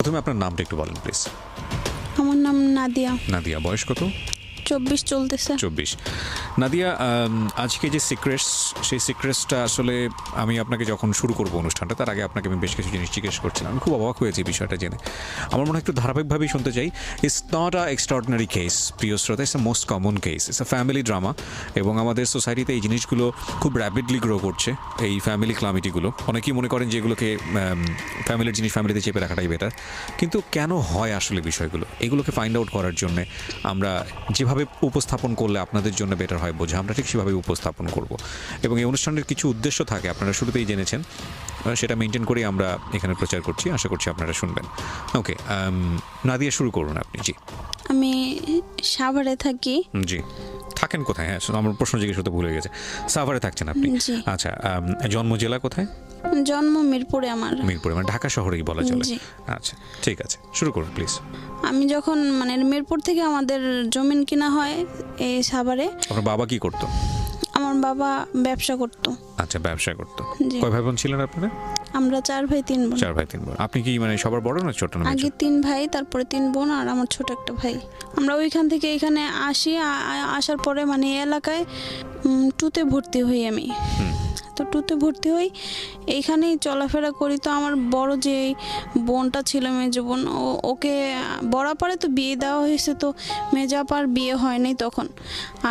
প্রথমে আপনার নামটা একটু বলেন প্লিজ। আমার নাম নাদিয়া। নাদিয়া, বয়স কত? 24 চলতেছে। 24। নাদিয়া, আজকে যে সিক্রেটস, সেই সিক্রেটসটা আসলে আমি আপনাকে যখন শুরু করবো অনুষ্ঠানটা, তার আগে আপনাকে আমি বেশ কিছু জিনিস জিজ্ঞেস করছিলাম। আমি খুব অবাক হয়েছি বিষয়টা জেনে। আমার মনে হয় একটু ধারাবাহিকভাবেই শুনতে চাই। It's not a extraordinary case, প্রিয় শ্রোতা, it's a most common case, it's a family drama. এবং আমাদের সোসাইটিতে এই জিনিসগুলো খুব র্যাপিডলি গ্রো করছে, এই ফ্যামিলি ক্লামিটিগুলো। অনেকেই মনে করেন যে এগুলোকে ফ্যামিলির জিনিস ফ্যামিলিতে চেপে রাখাটাই বেটার। কিন্তু কেন হয় আসলে বিষয়গুলো, এগুলোকে ফাইন্ড আউট করার জন্যে আমরা যেভাবে উপস্থাপন করলে আপনাদের জন্য বেটার হয় বোঝা, আমরা ঠিক সেভাবে উপস্থাপন করব। এবং এই অনুষ্ঠানের কিছু উদ্দেশ্য থাকে, আপনারা শুরুতেই জেনেছেন, সেটা মেনটেন করেই আমরা এখানে প্রচার করছি। আশা করছি আপনারা শুনবেন। ওকে, নাদিয়া, শুরু করুন আপনি। জি। আমি সাভারে থাকি। জি, থাকেন কোথায়? হ্যাঁ, আমার প্রশ্ন জিজ্ঞেস করতে ভুলে গেছে। সাভারে থাকছেন আপনি? জি। আচ্ছা, জন্ম জেলা কোথায়? জন্ম মিরপুরে আমার। মিরপুরে, মানে ঢাকা শহরেই বলা চলে। জি। আচ্ছা, ঠিক আছে, শুরু করুন প্লিজ। আমি যখন মানে মিরপুর থেকে আমাদের জমিন কিনা হয় এই সাভারে। আপনার বাবা কি করতো? আমার বাবা ব্যবসা করতো। আচ্ছা, ব্যবসা করতো। জি। কয় ভাই বোন ছিলেন আপনারা? আমরা 4 ভাই 3 বোন। 4 ভাই 3 বোন। আপনি কি মানে সবার বড় না ছোট? না আগে 3 ভাই, তারপরে 3 বোন, আর আমার ছোট একটা ভাই। আমরা ওইখান থেকে এখানে আসি। আসার পরে মানে এই এলাকায় টুতে ভর্তি হই আমি। তো টুতে ভর্তি হই, এইখানেই চলাফেরা করি। তো আমার বড় যে বোনটা ছিল, মেজো বোন, ওকে বরাবরে তো বিয়ে দেওয়া হয়েছে। তো মেজাপার বিয়ে হয়নি তখন।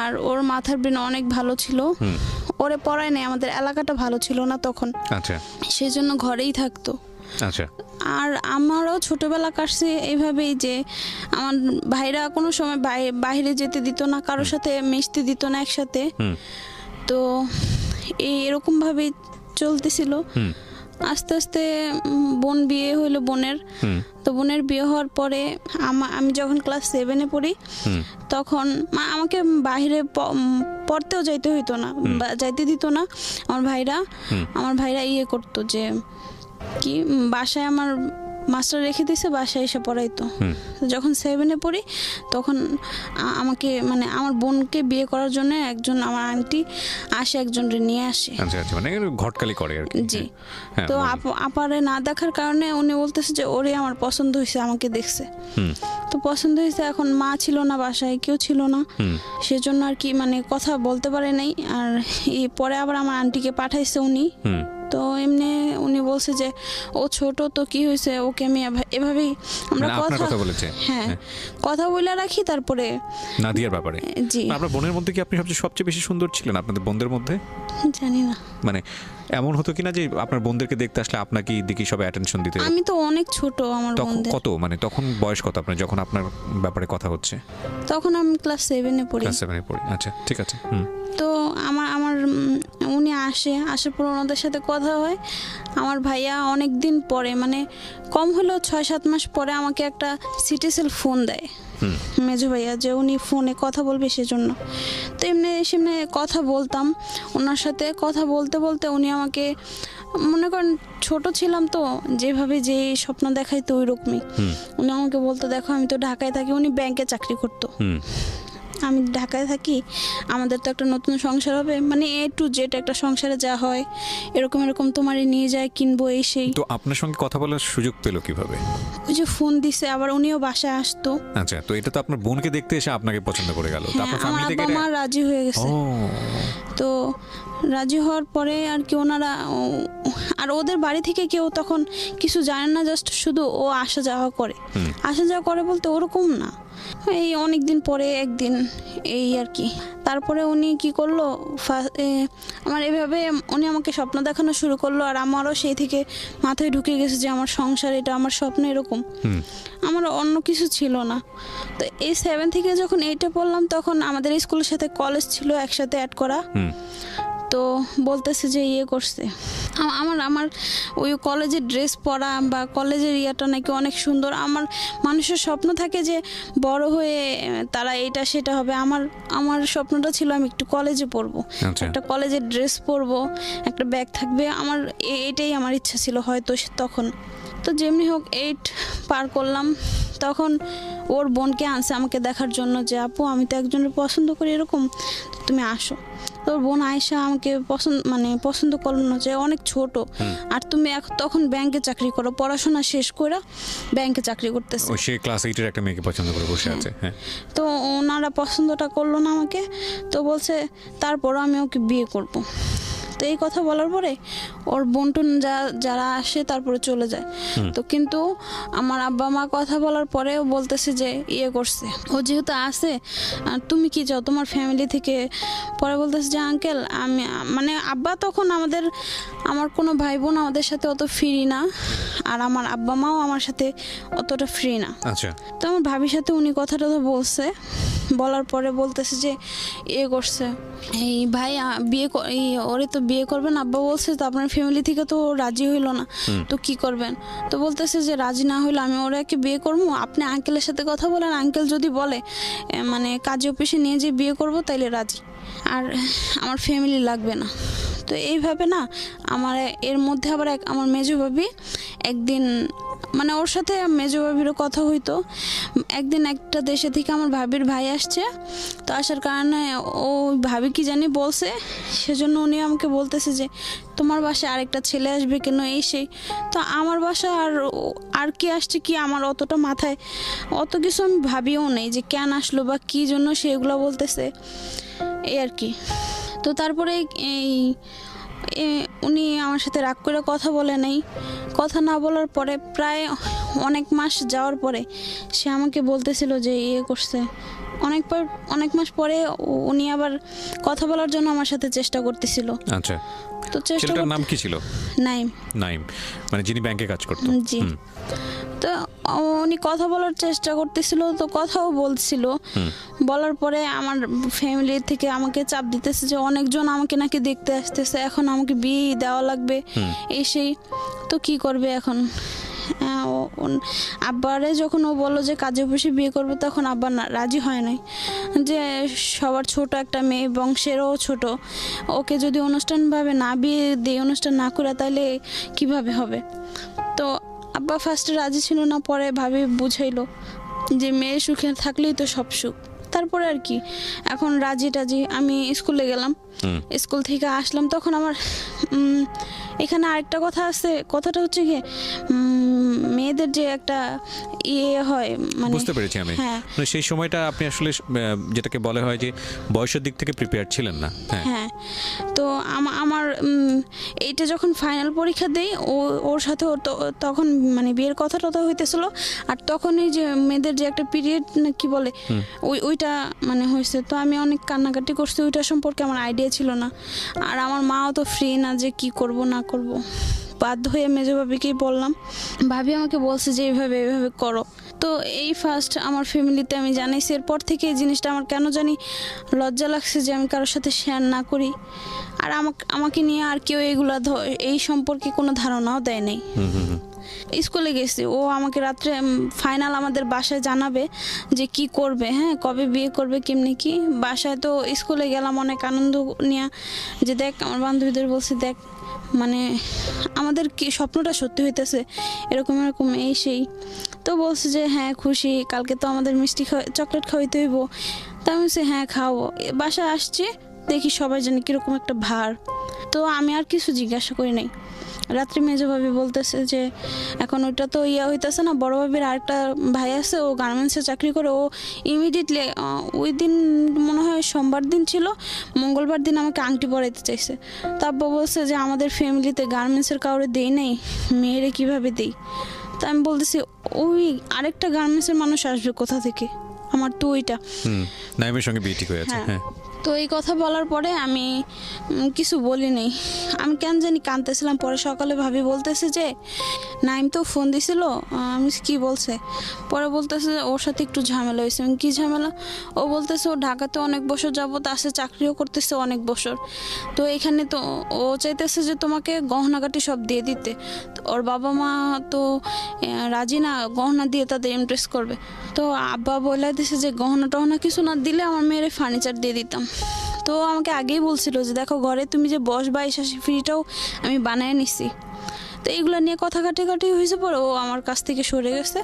আর ওর মাথার ব্রেন অনেক ভালো ছিল, ওরে পড়ায় নাই। আমাদের এলাকাটা ভালো ছিল না তখন। আচ্ছা। সেই জন্য ঘরেই থাকতো। আচ্ছা। আর আমারও ছোটবেলা কাটছে এইভাবেই যে আমার ভাইরা কোনো সময় বাইরে যেতে দিত না, কারোর সাথে মিশতে দিত না একসাথে। তো এরকম ভাবেই চলতেছিল। আস্তে আস্তে বোন বিয়ে হইলো বোনের। তো বোনের বিয়ে হওয়ার পরে আমি যখন ক্লাস 7-এ পড়ি, তখন আমাকে বাইরে পড়তেও যাইতে হইতো না, যাইতে দিত না আমার ভাইরা ইয়ে করতো যে কি, বাসায় আমার মাস্টার রেখে দিয়েছে, বাসায় এসে পড়াইতো। যখন 7-এ পড়ি, তখন আমাকে মানে আমার বোনকে বিয়ে করার জন্য একজন আমার আন্টি আসে, একজনকে নিয়ে আসে। আচ্ছা আচ্ছা, মানে ঘটকালি করে আর কি। জি। তো আপারে না দেখার কারণে উনি বলতেছে যে ওরে আমার পছন্দ হয়েছে, আমাকে দেখছে। তো পছন্দ হয়েছে, এখন মা ছিল না বাসায়, কেউ ছিল না, সেজন্য আর কি মানে কথা বলতে পারে নাই। আর পরে আবার আমার আন্টিকে পাঠাইছে উনি। তো এমনি উনি বলছে যে ও ছোট, তো কি হয়েছে, ওকে আমি এভাবেই আমরা কথা বলেছে। হ্যাঁ, কথা বলে রাখি। তারপরে নাদিয়ার ব্যাপারে, জি, আপনার বোনের মধ্যে কি আপনি সবচেয়ে বেশি সুন্দর ছিলেন আপনাদের বোনদের মধ্যে? জানি না, মানে এমন হতো কিনা যে আপনার বোনদেরকে দেখতে আসলে আপনাকে দিকে সব অ্যাটেনশন দিতে? আমি তো অনেক ছোট আমার বোনদের। কত মানে তখন বয়স কত আপনার যখন আপনার ব্যাপারে কথা হচ্ছে? তখন আমি ক্লাস 7-এ পড়ি। ক্লাস 7-এ পড়ি। আচ্ছা, ঠিক আছে। তো আমার উনি আসার পর ওনাদের সাথে কথা হয়। আমার ভাইয়া অনেক দিন পরে, মানে কম হলেও 6-7 মাস পরে আমাকে একটা সিটিসেল ফোন দেয় মেজো ভাইয়া, যে উনি ফোনে কথা বলবে সেজন্য। তো সেমনি কথা বলতাম ওনার সাথে। কথা বলতে বলতে উনি আমাকে, মনে করেন ছোট ছিলাম তো, যেভাবে যে স্বপ্ন দেখাইতো ওই রকমই উনি আমাকে বলতো, দেখো আমি তো ঢাকায় থাকি। উনি ব্যাংকে চাকরি করতো, আমি ঢাকায় থাকি, আমাদের তো একটা নতুন সংসার হবে, মানে A to Z একটা সংসারে যা হয় এরকম তোমারই নিয়ে যায়, কিনবো, এই সেই। তো আপনার সঙ্গে কথা বলার সুযোগ পেলো কিভাবে? ওই যে ফোন দিছে, আবার উনিও বাসায় আসতো। আচ্ছা, তো এটা তো আপনার বোনকে দেখতে এসে আপনাকে পছন্দ করে গেল। তো আপনার আমার ফ্যামিলি থেকে আব্বা মা রাজি হয়ে গেছে। তো রাজি হওয়ার পরে আর কি ওনারা, আর ওদের বাড়ি থেকে কেউ তখন কিছু জানে না, জাস্ট শুধু ও আসা যাওয়া করে বলতে ওরকম না, এই অনেক দিন পরে একদিন এই আর কি। তারপরে উনি কি করলো, আমার এভাবে উনি আমাকে স্বপ্ন দেখানো শুরু করলো। আর আমারও সেই থেকে মাথায় ঢুকে গেছে যে আমার সংসার, এটা আমার স্বপ্ন, এরকম। আমার অন্য কিছু ছিল না। তো এই 7 থেকে যখন 8-এ পড়লাম, তখন আমাদের স্কুলের সাথে কলেজ ছিল একসাথে অ্যাড করা। তো বলতেছে যে ইয়ে করছে, আমার ওই কলেজের ড্রেস পরা বা কলেজের ইয়েটা নাকি অনেক সুন্দর। আমার মানুষের স্বপ্ন থাকে যে বড় হয়ে তারা এটা সেটা হবে। আমার স্বপ্নটা ছিল আমি একটু কলেজে পড়বো, একটা কলেজের ড্রেস পরবো, একটা ব্যাগ থাকবে, আমার এটাই আমার ইচ্ছা ছিল হয়তো তখন। তো যেমনি হোক 8 পার করলাম, তখন ওর বোনকে আনছে আমাকে দেখার জন্য, যে আপু আমি তো একজনের পছন্দ করি, এরকম তুমি আসো। তো তোর বোন আয়েশা আমাকে পছন্দ করলো না, যে অনেক ছোট, আর তুমি তখন ব্যাংকে চাকরি করো, পড়াশোনা শেষ করে ব্যাংকে চাকরি করতেছে। ও সে ক্লাস 8 এর একটা মেয়েকে পছন্দ করে বসে আছে। হ্যাঁ, তো ওনারা পছন্দটা করলো না আমাকে, তো বলছে তারপরও আমি ওকে বিয়ে করব। তো এই কথা বলার পরে ওর বোনটুন যারা আসে তারপরে চলে যায়। তো কিন্তু আমার আব্বা মা কথা বলার পরেও বলতেছে যে ইয়ে করছে, ও যেহেতু আসে, তুমি কি চাও তোমার ফ্যামিলি থেকে? পরে বলতেছে যে আঙ্কেল আমি আব্বা তখন আমার কোনো ভাই বোন আমাদের সাথে অত ফ্রি না, আর আমার আব্বা মাও আমার সাথে অতটা ফ্রি না। আচ্ছা, তো আমার ভাবির সাথে উনি কথাটা তো বলছে, বলার পরে বলতেছে যে ইয়ে করছে, এই ভাই ওরে তো বিয়ে করবেন আব্বা বলছে, তো আপনার ফ্যামিলি থেকে তো রাজি হইলো না, তো কি করবেন? তো বলতেছে যে রাজি না হইলে আমি ওরাকে বিয়ে করবো, আপনি আঙ্কেলের সাথে কথা বলেন, আঙ্কেল যদি বলে কাজী অফিসে নিয়ে যে বিয়ে করব তাইলে রাজি, আর আমার ফ্যামিলি লাগবে না। তো এইভাবে না আমার এর মধ্যে আবার আমার মেজো ভাবি একদিন ওর সাথে মেজো ভাবিরও কথা হইতো, একদিন একটা দেশে থেকে আমার ভাবির ভাই আসছে, তো আসার কারণে ও ভাবি কি জানি বলছে, সেজন্য উনি আমাকে বলতেছে যে তোমার বাসায় আরেকটা ছেলে আসবে কেন, এই সেই। তো আমার বাসা আর কি আসছে কি আমার অতটা মাথায় অত কিছু আমি ভাবিও নেই যে কেন আসলো বা কি জন্য সেগুলো বলতেছে, এই আর কি। তো তারপরে উনি আমার সাথে রাগ করে কথা বলে নাই, কথা না বলার পরে প্রায় অনেক মাস যাওয়ার পরে সে আমাকে বলতেছিল যে ইয়ে করছে, অনেক মাস পরে উনি আবার কথা বলার জন্য আমার সাথে চেষ্টা করতেছিল। আচ্ছা, তো ছেলেটার নাম কি ছিল? নাইম, যিনি ব্যাংকে কাজ করতেন। জি। তো উনি কথা বলার চেষ্টা করতেছিল, তো কথাও বলছিল, বলার পরে আমার ফ্যামিলি থেকে আমাকে চাপ দিতেছে যে অনেকজন আমাকে নাকি দেখতে আসতেছে, এখন আমাকে বিয়ে দেওয়া লাগবে, এই সেই। তো কি করবে এখন? আব্বারে যখন ও বললো যে কাজী অফিসে বিয়ে করবে, তখন আব্বা রাজি হয় নাই, যে সবার ছোট একটা মেয়ে, বংশেরও ছোট, ওকে যদি অনুষ্ঠানভাবে না বিয়ে দিয়ে অনুষ্ঠান না করে তাহলে কিভাবে হবে? তো আব্বা ফার্স্টে রাজি ছিল না, পরে ভাবি বুঝাইলো যে মেয়ে সুখে থাকলেই তো সব সুখ। তারপরে আর কি, এখন রাজি আমি স্কুলে গেলাম, স্কুল থেকে আসলাম, তখন আমার এখানে আরেকটা কথা আছে, কথাটা হচ্ছে গিয়ে মেয়েদের যে একটা ইয়ে হয়, বুঝতে পেরেছি আমি। হ্যাঁ, সেই সময়টা আপনি আসলে যেটাকে বলা হয় যে বয়সের দিক থেকে প্রিপেয়ার ছিলেন না। হ্যাঁ। তো আমার এইটা যখন ফাইনাল পরীক্ষা দেই, ওর সাথে তখন বিয়ের কথাটা তো হইতেছিল, আর তখনই যে মেয়েদের যে একটা পিরিয়ড না কি বলে, ওইটা হয়েছে। তো আমি অনেক কান্নাকাটি করছি, ওইটা সম্পর্কে আমার আইডিয়া ছিল না, আর আমার মাও তো ফ্রি না যে কি করব না করব। বাধ্য হয়ে মেজো ভাবিকেই বললাম, ভাবি আমাকে বলছে যে এইভাবে করো। তো এই ফার্স্ট আমার ফ্যামিলিতে আমি জানাইছি, এরপর থেকে এই জিনিসটা আমার কেন জানি লজ্জা লাগছে যে আমি কারোর সাথে শেয়ার না করি, আর আমাকে নিয়ে আর কেউ এই সম্পর্কে কোনো ধারণাও দেয় নাই। স্কুলে গেছি, ও আমাকে রাত্রে ফাইনাল আমাদের বাসায় জানাবে যে কি করবে, হ্যাঁ কবে বিয়ে করবে কেমনি কি। বাসায় তো স্কুলে গেলাম অনেক আনন্দ নিয়ে, যে দেখ আমার বান্ধবীদের বলছি দেখ আমাদের কি স্বপ্নটা সত্যি হইতেছে, এরকম এই সেই। তো বলছে যে হ্যাঁ খুশি, কালকে তো আমাদের মিষ্টি চকলেট খাওয়াইতে হইব। তা আমি বলছি হ্যাঁ খাওয়াবো। বাসায় আসছি, দেখি সবাই জানি কিরকম একটা ভার। তো আমি আর কিছু জিজ্ঞাসা করি নাই। রাত্রি মেজো ভাবি বলতেছে যে এখন ওইটা তো হইতেছে না, বড় ভাবির আরেকটা ভাই আছে, ও গার্মেন্টসে চাকরি করে, ও ইমিডিয়েটলি ওই দিন মনে হয় সোমবার দিন ছিল, মঙ্গলবার দিন আমাকে আংটি পরাইতে চাইছে। তারপর বলছে যে আমাদের ফ্যামিলিতে গার্মেন্টসের কাউরে দেই নাই, মেয়েরে কিভাবে দেই। তা আমি বলতেছি ওই আরেকটা গার্মেন্টসের মানুষ আসবে কোথা থেকে, আমার তো ওইটা নাইমের সঙ্গে বিয়ে ঠিক হয়ে আছে। হ্যাঁ। তো এই কথা বলার পরে আমি কিছু বলি নাই, আমি কেন জানি কাঁদতেছিলাম। পরে সকালে ভাবি বলতেছে যে নাইম তো ফোন দিছিল, আমি কি বলছে, পরে বলতেছে যে ওর সাথে একটু ঝামেলা হয়েছে। কি ঝামেলা? ও বলতেছে ও ঢাকাতে অনেক বছর যাবত আসে, চাকরিও করতেছে অনেক বছর, তো এখানে তো ও চাইতেছে যে তোমাকে গহনাগাটি সব দিয়ে দিতে। ওর বাবা মা তো রাজি না গহনা দিয়ে তাদের ইমপ্রেস করবে। তো আব্বা বলে দিছে যে গহনা টহনা কিছু না দিলে আমার মেয়ের ফার্নিচার দিয়ে দিতাম। তো আমাকে আগেই বলছিল যে দেখো ঘরে তুমি যে বসবা এই শাসি ফ্রিটাও আমি বানিয়ে নিছি। তো এইগুলো নিয়ে কথা কাটাকাটি হয়েছে, পরে ও আমার কাছ থেকে সরে গেছে,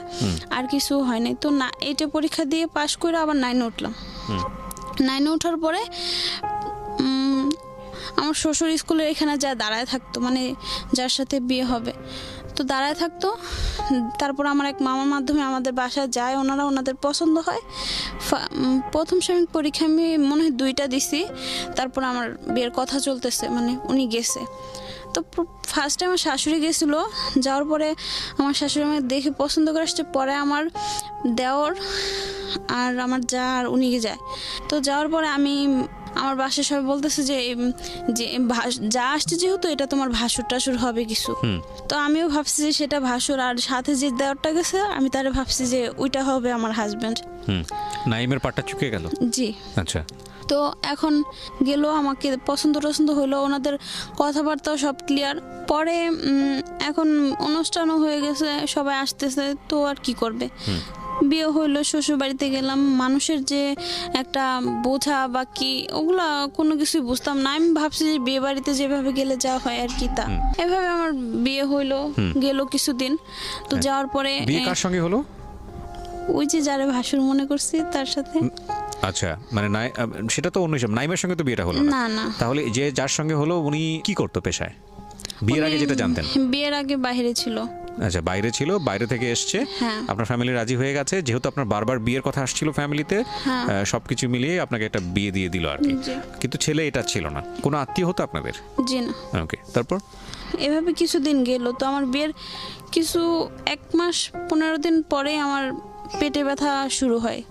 আর কিছু হয়নি। তো না এইটা পরীক্ষা দিয়ে পাশ করে আবার 9-এ উঠলাম। 9-এ ওঠার পরে আমার শ্বশুর স্কুলের এখানে যা দাঁড়ায় থাকতো, মানে যার সাথে বিয়ে হবে তো দাঁড়ায় থাকতো। তারপর আমার এক মামার মাধ্যমে আমাদের বাসায় যায়, ওনাদের পছন্দ হয়। প্রথম সাময়িক পরীক্ষা আমি মনে হয় 2টা দিছি, তারপর আমার বিয়ের কথা চলতেছে, মানে উনি গেছে। তো ফার্স্টে আমার শাশুড়ি গেছিলো, যাওয়ার পরে আমার শাশুড়ি আমাকে দেখে পছন্দ করে আসছে। পরে আমার দেওর আর আমার যা আর উনি যায়। তো যাওয়ার পরে আমার বাসায় সবাই বলতেছে যে যা আসছে যেহেতু এটা তোমার ভাসুর টাসুর হবে কিছু। তো আমিও ভাবছি যে সেটা ভাসুর, আর সাথে যে দেওরটা গেছে আমি তারে ভাবছি যে ওইটা হবে আমার হাজবেন্ড। নাইমের পাটটা চুকে গেল। জি। আচ্ছা। তো এখন গেল, আমাকে পছন্দ হলো, ওনাদের কথাবার্তাও সব ক্লিয়ার। পরে এখন অনুষ্ঠানও হয়ে গেছে, সবাই আসতেছে, তো আর কি করবে। বিয়ে হইলো, শ্বশুর বাড়িতে গেলাম, মানুষের যে একটা বোঝা বা কি ওগুলা কোনো কিছুই বুঝতাম না। আমি ভাবছি যে বিয়ে বাড়িতে যেভাবে গেলে যা হয় আর কি তা। এভাবে আমার বিয়ে হইলো, গেল কিছুদিন। তো যাওয়ার পরে বিয়ে কার সঙ্গে হলো? ওই যে যারে ভাসুর মনে করছি তার সাথে। আচ্ছা, মানে সেটা তো অন্য হিসাব। নাইমের সঙ্গে তো বিয়েটা হলো না না। তাহলে যে যার সঙ্গে হলো উনি কি করতো পেশায়? বিয়ের আগে যেটা জানতেন? বিয়ের আগে বাইরে ছিল। আচ্ছা, বাইরে ছিল, বাইরে থেকে এসছে। হ্যাঁ। আপনার ফ্যামিলি রাজি হয়ে গেছে, যেহেতু আপনার বারবার বিয়ের কথা আসছিল ফ্যামিলিতে, সবকিছু মিলিয়ে আপনাকে একটা বিয়ে দিয়ে দিল আর কি। কিন্তু ছেলে এটা ছিল না, কোনো আত্মীয় হতো আপনাদের? জি না। ওকে, তারপর? এভাবে কিছুদিন গেল। তো আমার বিয়ের 1 মাস 15 দিন পরে আমার পেটে ব্যথা শুরু হয়।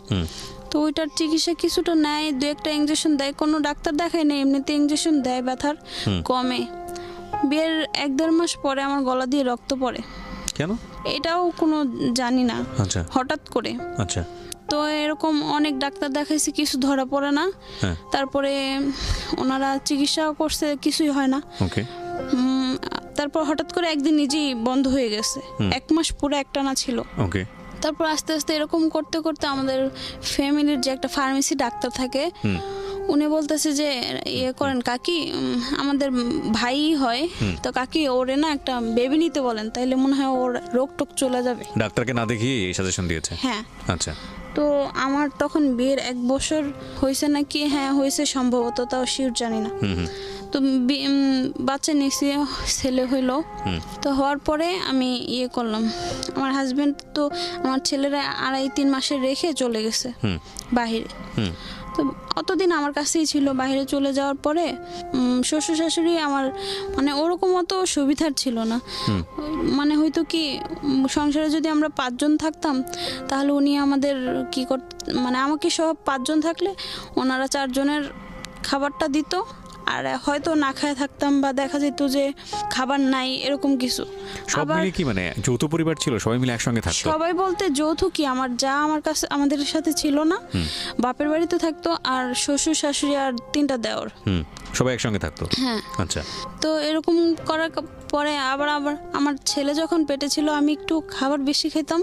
তো ওইটার চিকিৎসা কিছুটা নেয়, 2-1টা ইঞ্জেকশন দেয়, কোনো ডাক্তার দেখায় না, এমনিতে ইঞ্জেকশন দেয়, ব্যথার কমে। বিয়ের 1-1.5 মাস পরে আমার গলা দিয়ে রক্ত পড়ে। কেন? এটাও কোনো জানি না, আচ্ছা, হঠাৎ করে। আচ্ছা। তো এরকম অনেক ডাক্তার দেখাইছি, কিছু ধরা পড়ে না। তারপরে ওনারা চিকিৎসাও করছে, কিছুই হয় না। ওকে। তারপর হঠাৎ করে একদিন নিজেই বন্ধ হয়ে গেছে। 1 মাস পুরো একটানা ছিল। ওকে। তারপর আস্তে আস্তে এরকম করতে করতে আমাদের ফ্যামিলির যে একটা ফার্মেসি ডাক্তার থাকে, উনি বলতেছে যে ইয়ে করেন কাকি, আমাদের ভাই হয়, তো কাকি ওরে না একটা বেবি নিতে বলেন, তাইলে মনে হয় ওর রোগ টোক চলে যাবে। ডাক্তারকে না দেখিয়ে এই সাজেশন দিয়েছে? হ্যাঁ। আচ্ছা। তো আমার তখন বিয়ের 1 বছর হয়েছে নাকি, হ্যাঁ হয়েছে সম্ভবত, তাও শিওর জানি না। তো বাচ্চা নিয়েছি, ছেলে হইলো। তো হওয়ার পরে আমি ইয়ে করলাম, আমার হাজবেন্ড তো আমার ছেলেরা 2.5-3 মাসে রেখে চলে গেছে বাহিরে। তো অতদিন আমার কাছেই ছিল। বাইরে চলে যাওয়ার পরে শ্বশুর শাশুড়ি আমার মানে ওরকম অত সুবিধার ছিল না। মানে হয়তো কি সংসারে যদি আমরা 5 জন থাকতাম তাহলে উনি আমাদের কি মানে আমাকে সহ 5 জন থাকলে ওনারা 4 জনের খাবারটা দিত, আর হয়তো না খায় থাকতাম বা দেখা যেত যে খাবার নাই, এরকম কিছু। সব মিলে কি মানে যৌথ পরিবার ছিল, সবাই মিলে একসঙ্গে থাকতো? সবাই বলতে যৌথ কি, আমার যা আমার কাছে আমাদের সাথে ছিল না, বাপের বাড়িতে থাকতো, আর শ্বশুর শাশুড়ি আর 3টা দেওর, সবাই একসঙ্গে থাকতো। হ্যাঁ। আচ্ছা। তো এরকম করার পরে আবার আমার ছেলে যখন পেটে ছিল, আমি একটু খাবার বেশি খেতাম,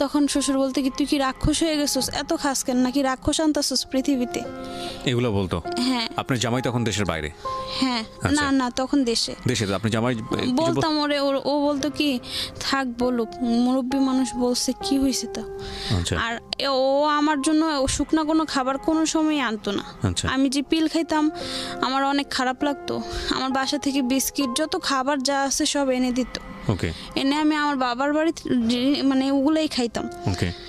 তখন শ্বশুর বলতে কি তুই কি রাক্ষস হয়ে গেছিস, এত খাস কেন, নাকি রাক্ষস আনতাছিস পৃথিবীতে, এগুলো বলতো? হ্যাঁ। আপনার জামাই তখন দেশের বাইরে? হ্যাঁ। না না, তখন দেশে। তো আপনি জামাই বলতাম ওরে, ও বলতো কি থাক বলুক, মুরব্বী মানুষ বলছে কি হয়েছে তা। আর ও আমার জন্য শুকনা কোনো খাবার কোনো সময় আনতো না। আমি যে পিল খাইতাম আমার অনেক খারাপ লাগতো, আমার বাসা থেকে বিস্কিট যত খাবার যা আছে সব এনে দিত। এনে আমি আমার বাবার বাড়ি মানে ওগুলাই খাইতাম।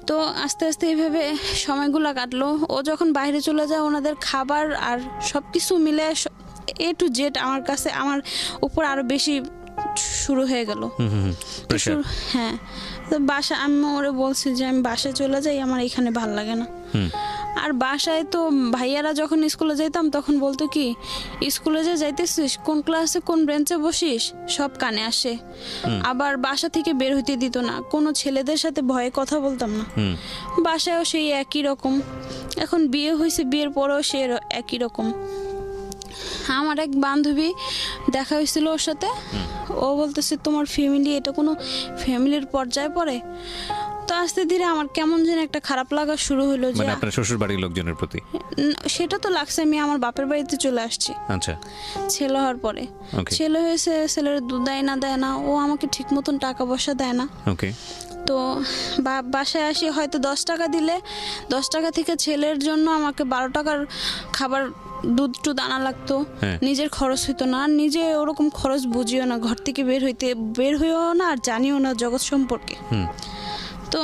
তো আস্তে আস্তে এইভাবে সময়গুলো কাটলো। ও যখন বাইরে চলে যায়, ওনাদের খাবার আর সবকিছু মিলে A to Z আমার কাছে, আমার উপর আরো বেশি শুরু হয়ে গেল। হ্যাঁ। তো আমি ওরে বলছি যে আমি বাসায় চলে যাই, আমার এখানে ভাল লাগে না। আর বাসায় তো ভাইয়ারা যখন স্কুলে যেতাম তখন বলতো কি, স্কুলে যে যাইতেছিস, কোন ক্লাসে কোন বেঞ্চে বসিস, সব কানে আসে। আবার বাসা থেকে বের হইতে দিত না, কোনো ছেলেদের সাথে ভয়ে কথা বলতাম না। বাসায়ও সেই একই রকম। এখন বিয়ে হয়েছে, বিয়ের পরেও সে একই রকম। আমার এক বান্ধবী দেখা হয়েছিল ওর সাথে, ও বলতেছে তোমার ফ্যামিলি এটা কোনো ফ্যামিলির পর্যায়ে পড়ে। তো আস্তে ধীরে আমার কেমন যেন একটা খারাপ লাগা শুরু হলো, যে মানে আপনার শ্বশুর বাড়ির লোকজনের প্রতি? সেটা তো লাগছে, আমি আমার বাপের বাড়িতে চলে আসছি। আচ্ছা। ছেলে হওয়ার পরে, ছেলে হয়েছে, ছেলের দুধ দেয় না, ও আমাকে ঠিক মতন টাকা পয়সা দেয় না। তো বাসায় আসি, হয়তো 10 টাকা দিলে 10 টাকা থেকে ছেলের জন্য আমাকে 12 টাকার খাবার দুধ টুধ আনা লাগতো, হ্যাঁ। নিজের খরচ হইতো না, আর নিজে ওরকম খরচ বুঝিও না, ঘর থেকে বের হইও না, আর জানিও না জগৎ সম্পর্কে। তো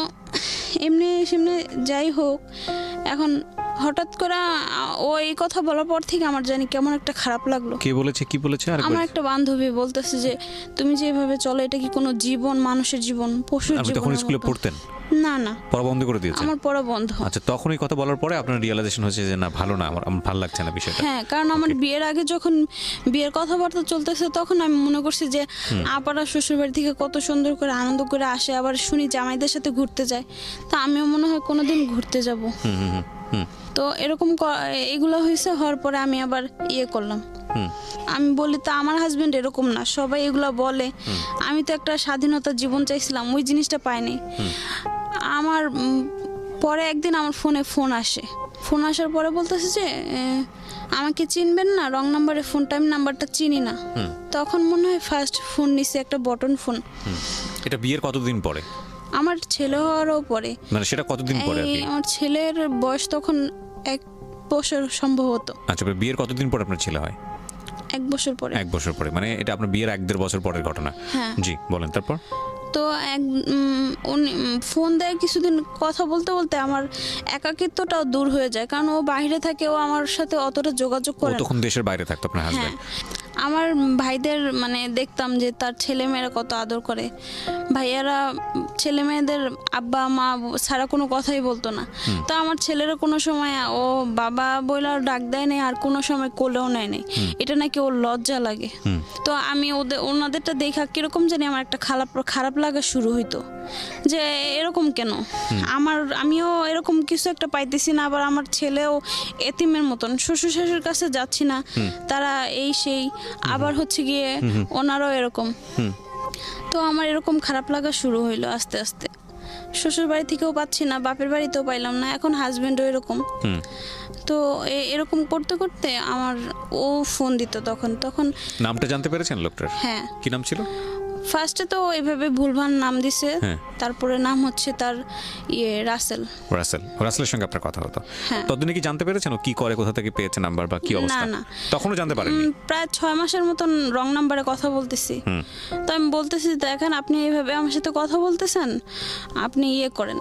এমনি সেমনি যাই হোক, এখন হঠাৎ করে ও এই কথা বলার পর থেকে আমার জানি কেমন একটা খারাপ লাগলো। কে বলেছে, কি বলেছে? আর আমার একটা বান্ধবী বলতেছে যে তুমি যেভাবে চলো এটা কি কোনো জীবন, মানুষের জীবন, পশুর আপনি তখন জীবন? স্কুলে পড়তেন? না না, পড়া বন্ধ করে দিয়েছেন? আমার পড়া বন্ধ। আচ্ছা, তখন এই কথা বলার পরে আপনার রিয়েলাইজেশন হচ্ছে যে না, ভালো না, আমার ভালো লাগছে না বিষয়টা। হ্যাঁ, কারণ আমার বিয়ের আগে যখন বিয়ের কথাবার্তা চলতেছে তখন আমি মনে করছি যে আপারা শ্বশুরবাড়ি থেকে কত সুন্দর করে আনন্দ করে আসে, আবার শুনি জামাইদের সাথে ঘুরতে যায়, তা আমিও মনে হয় কোনোদিন ঘুরতে যাব। তো এরকম এগুলো হয়েছে, হওয়ার পরে আমি আবার করলাম। আমি বলি তা আমার হাজবেন্ড এরকম না, সবাই এগুলো বলে, আমি তো একটা স্বাধীনতার জীবন চাইছিলাম, ওই জিনিসটা পাইনি। আমার পরে একদিন আমার ফোন আসার পরে বলতেছে যে আমাকে চিনবেন না, রং নাম্বারে ফোনটা, আমি নাম্বারটা চিনি না। তখন মনে হয় ফার্স্ট ফোন নিছে, একটা বটন ফোন। এটা বিয়ের কতদিন পরে? আমার ছেলে হওয়ারও পরে। মানে সেটা কতদিন পরে? আমার ছেলের বয়স তখন 1 বছর সম্ভবত। আচ্ছা, বিয়ের কতদিন পরে আপনার ছেলে হয়? 1 বছর পরে। 1 বছর পরে, মানে এটা আপনার বিয়ের 1-1.5 বছর পরের ঘটনা? হ্যাঁ। জি, বলেন তারপর। তো উনি ফোন দেয়, কিছুদিন কথা বলতে বলতে আমার একাকিত্বটাও দূর হয়ে যায়, কারণ ও বাইরে থাকে, ও আমার সাথে অতটা যোগাযোগ করে না। তখন দেশের বাইরে থাকতো আপনার হাজবেন্ড? আমার ভাইদের মানে দেখতাম যে তার ছেলে মেয়েরা কত আদর করে, ভাইয়ারা ছেলে মেয়েদের আব্বা মা ছাড়া কোনো কথাই বলতো না। তো আমার ছেলেরা কোনো সময় ও বাবা বইলা ডাক দেয় নাই, আর কোনো সময় কোলেও নেয় নাই, এটা নাকি ওর লজ্জা লাগে। তো আমি ওনাদেরটা দেখা কিরকম জানি আমার একটা খারাপ লাগা শুরু হইতো, যে এরকম কেন, আমিও এরকম কিছু একটা পাইতেছি না, আবার আমার ছেলেও এতিমের মতন, শ্বশুর শাশুড়ির কাছে যাচ্ছি না, তারা এই সেই, আবার হচ্ছে গিয়ে ওনারাও এরকম। তো আমার এরকম খারাপ লাগা শুরু হইলো আস্তে আস্তে, শ্বশুর বাড়ি থেকেও পাচ্ছি না, বাপের বাড়িতেও পাইলাম না, এখন হাজবেন্ডও এরকম। তো এরকম করতে করতে আমার ও ফোন দিত, তখন নামটা জানতে পেরেছেন লোকটার? হ্যাঁ। কি নাম ছিল? ফার্স্টে তো এইভাবে ভুলভাল নাম দিছে, তারপরে নাম হচ্ছে তার রাসেলের সঙ্গে আপনার কথা হতো? হ্যাঁ। ততদিনে কি জানতে পেরেছেন ও কি করে, কোথা থেকে পেয়েছে নাম্বার বা কি অবস্থা? না। তখনও জানতে পারেননি? প্রায় 6 মাসের মতন রং নাম্বারে কথা বলতেছি। তো আমি বলতেছি, দেখেন আপনি এইভাবে আমার সাথে কথা বলতেছেন, আপনি করেন,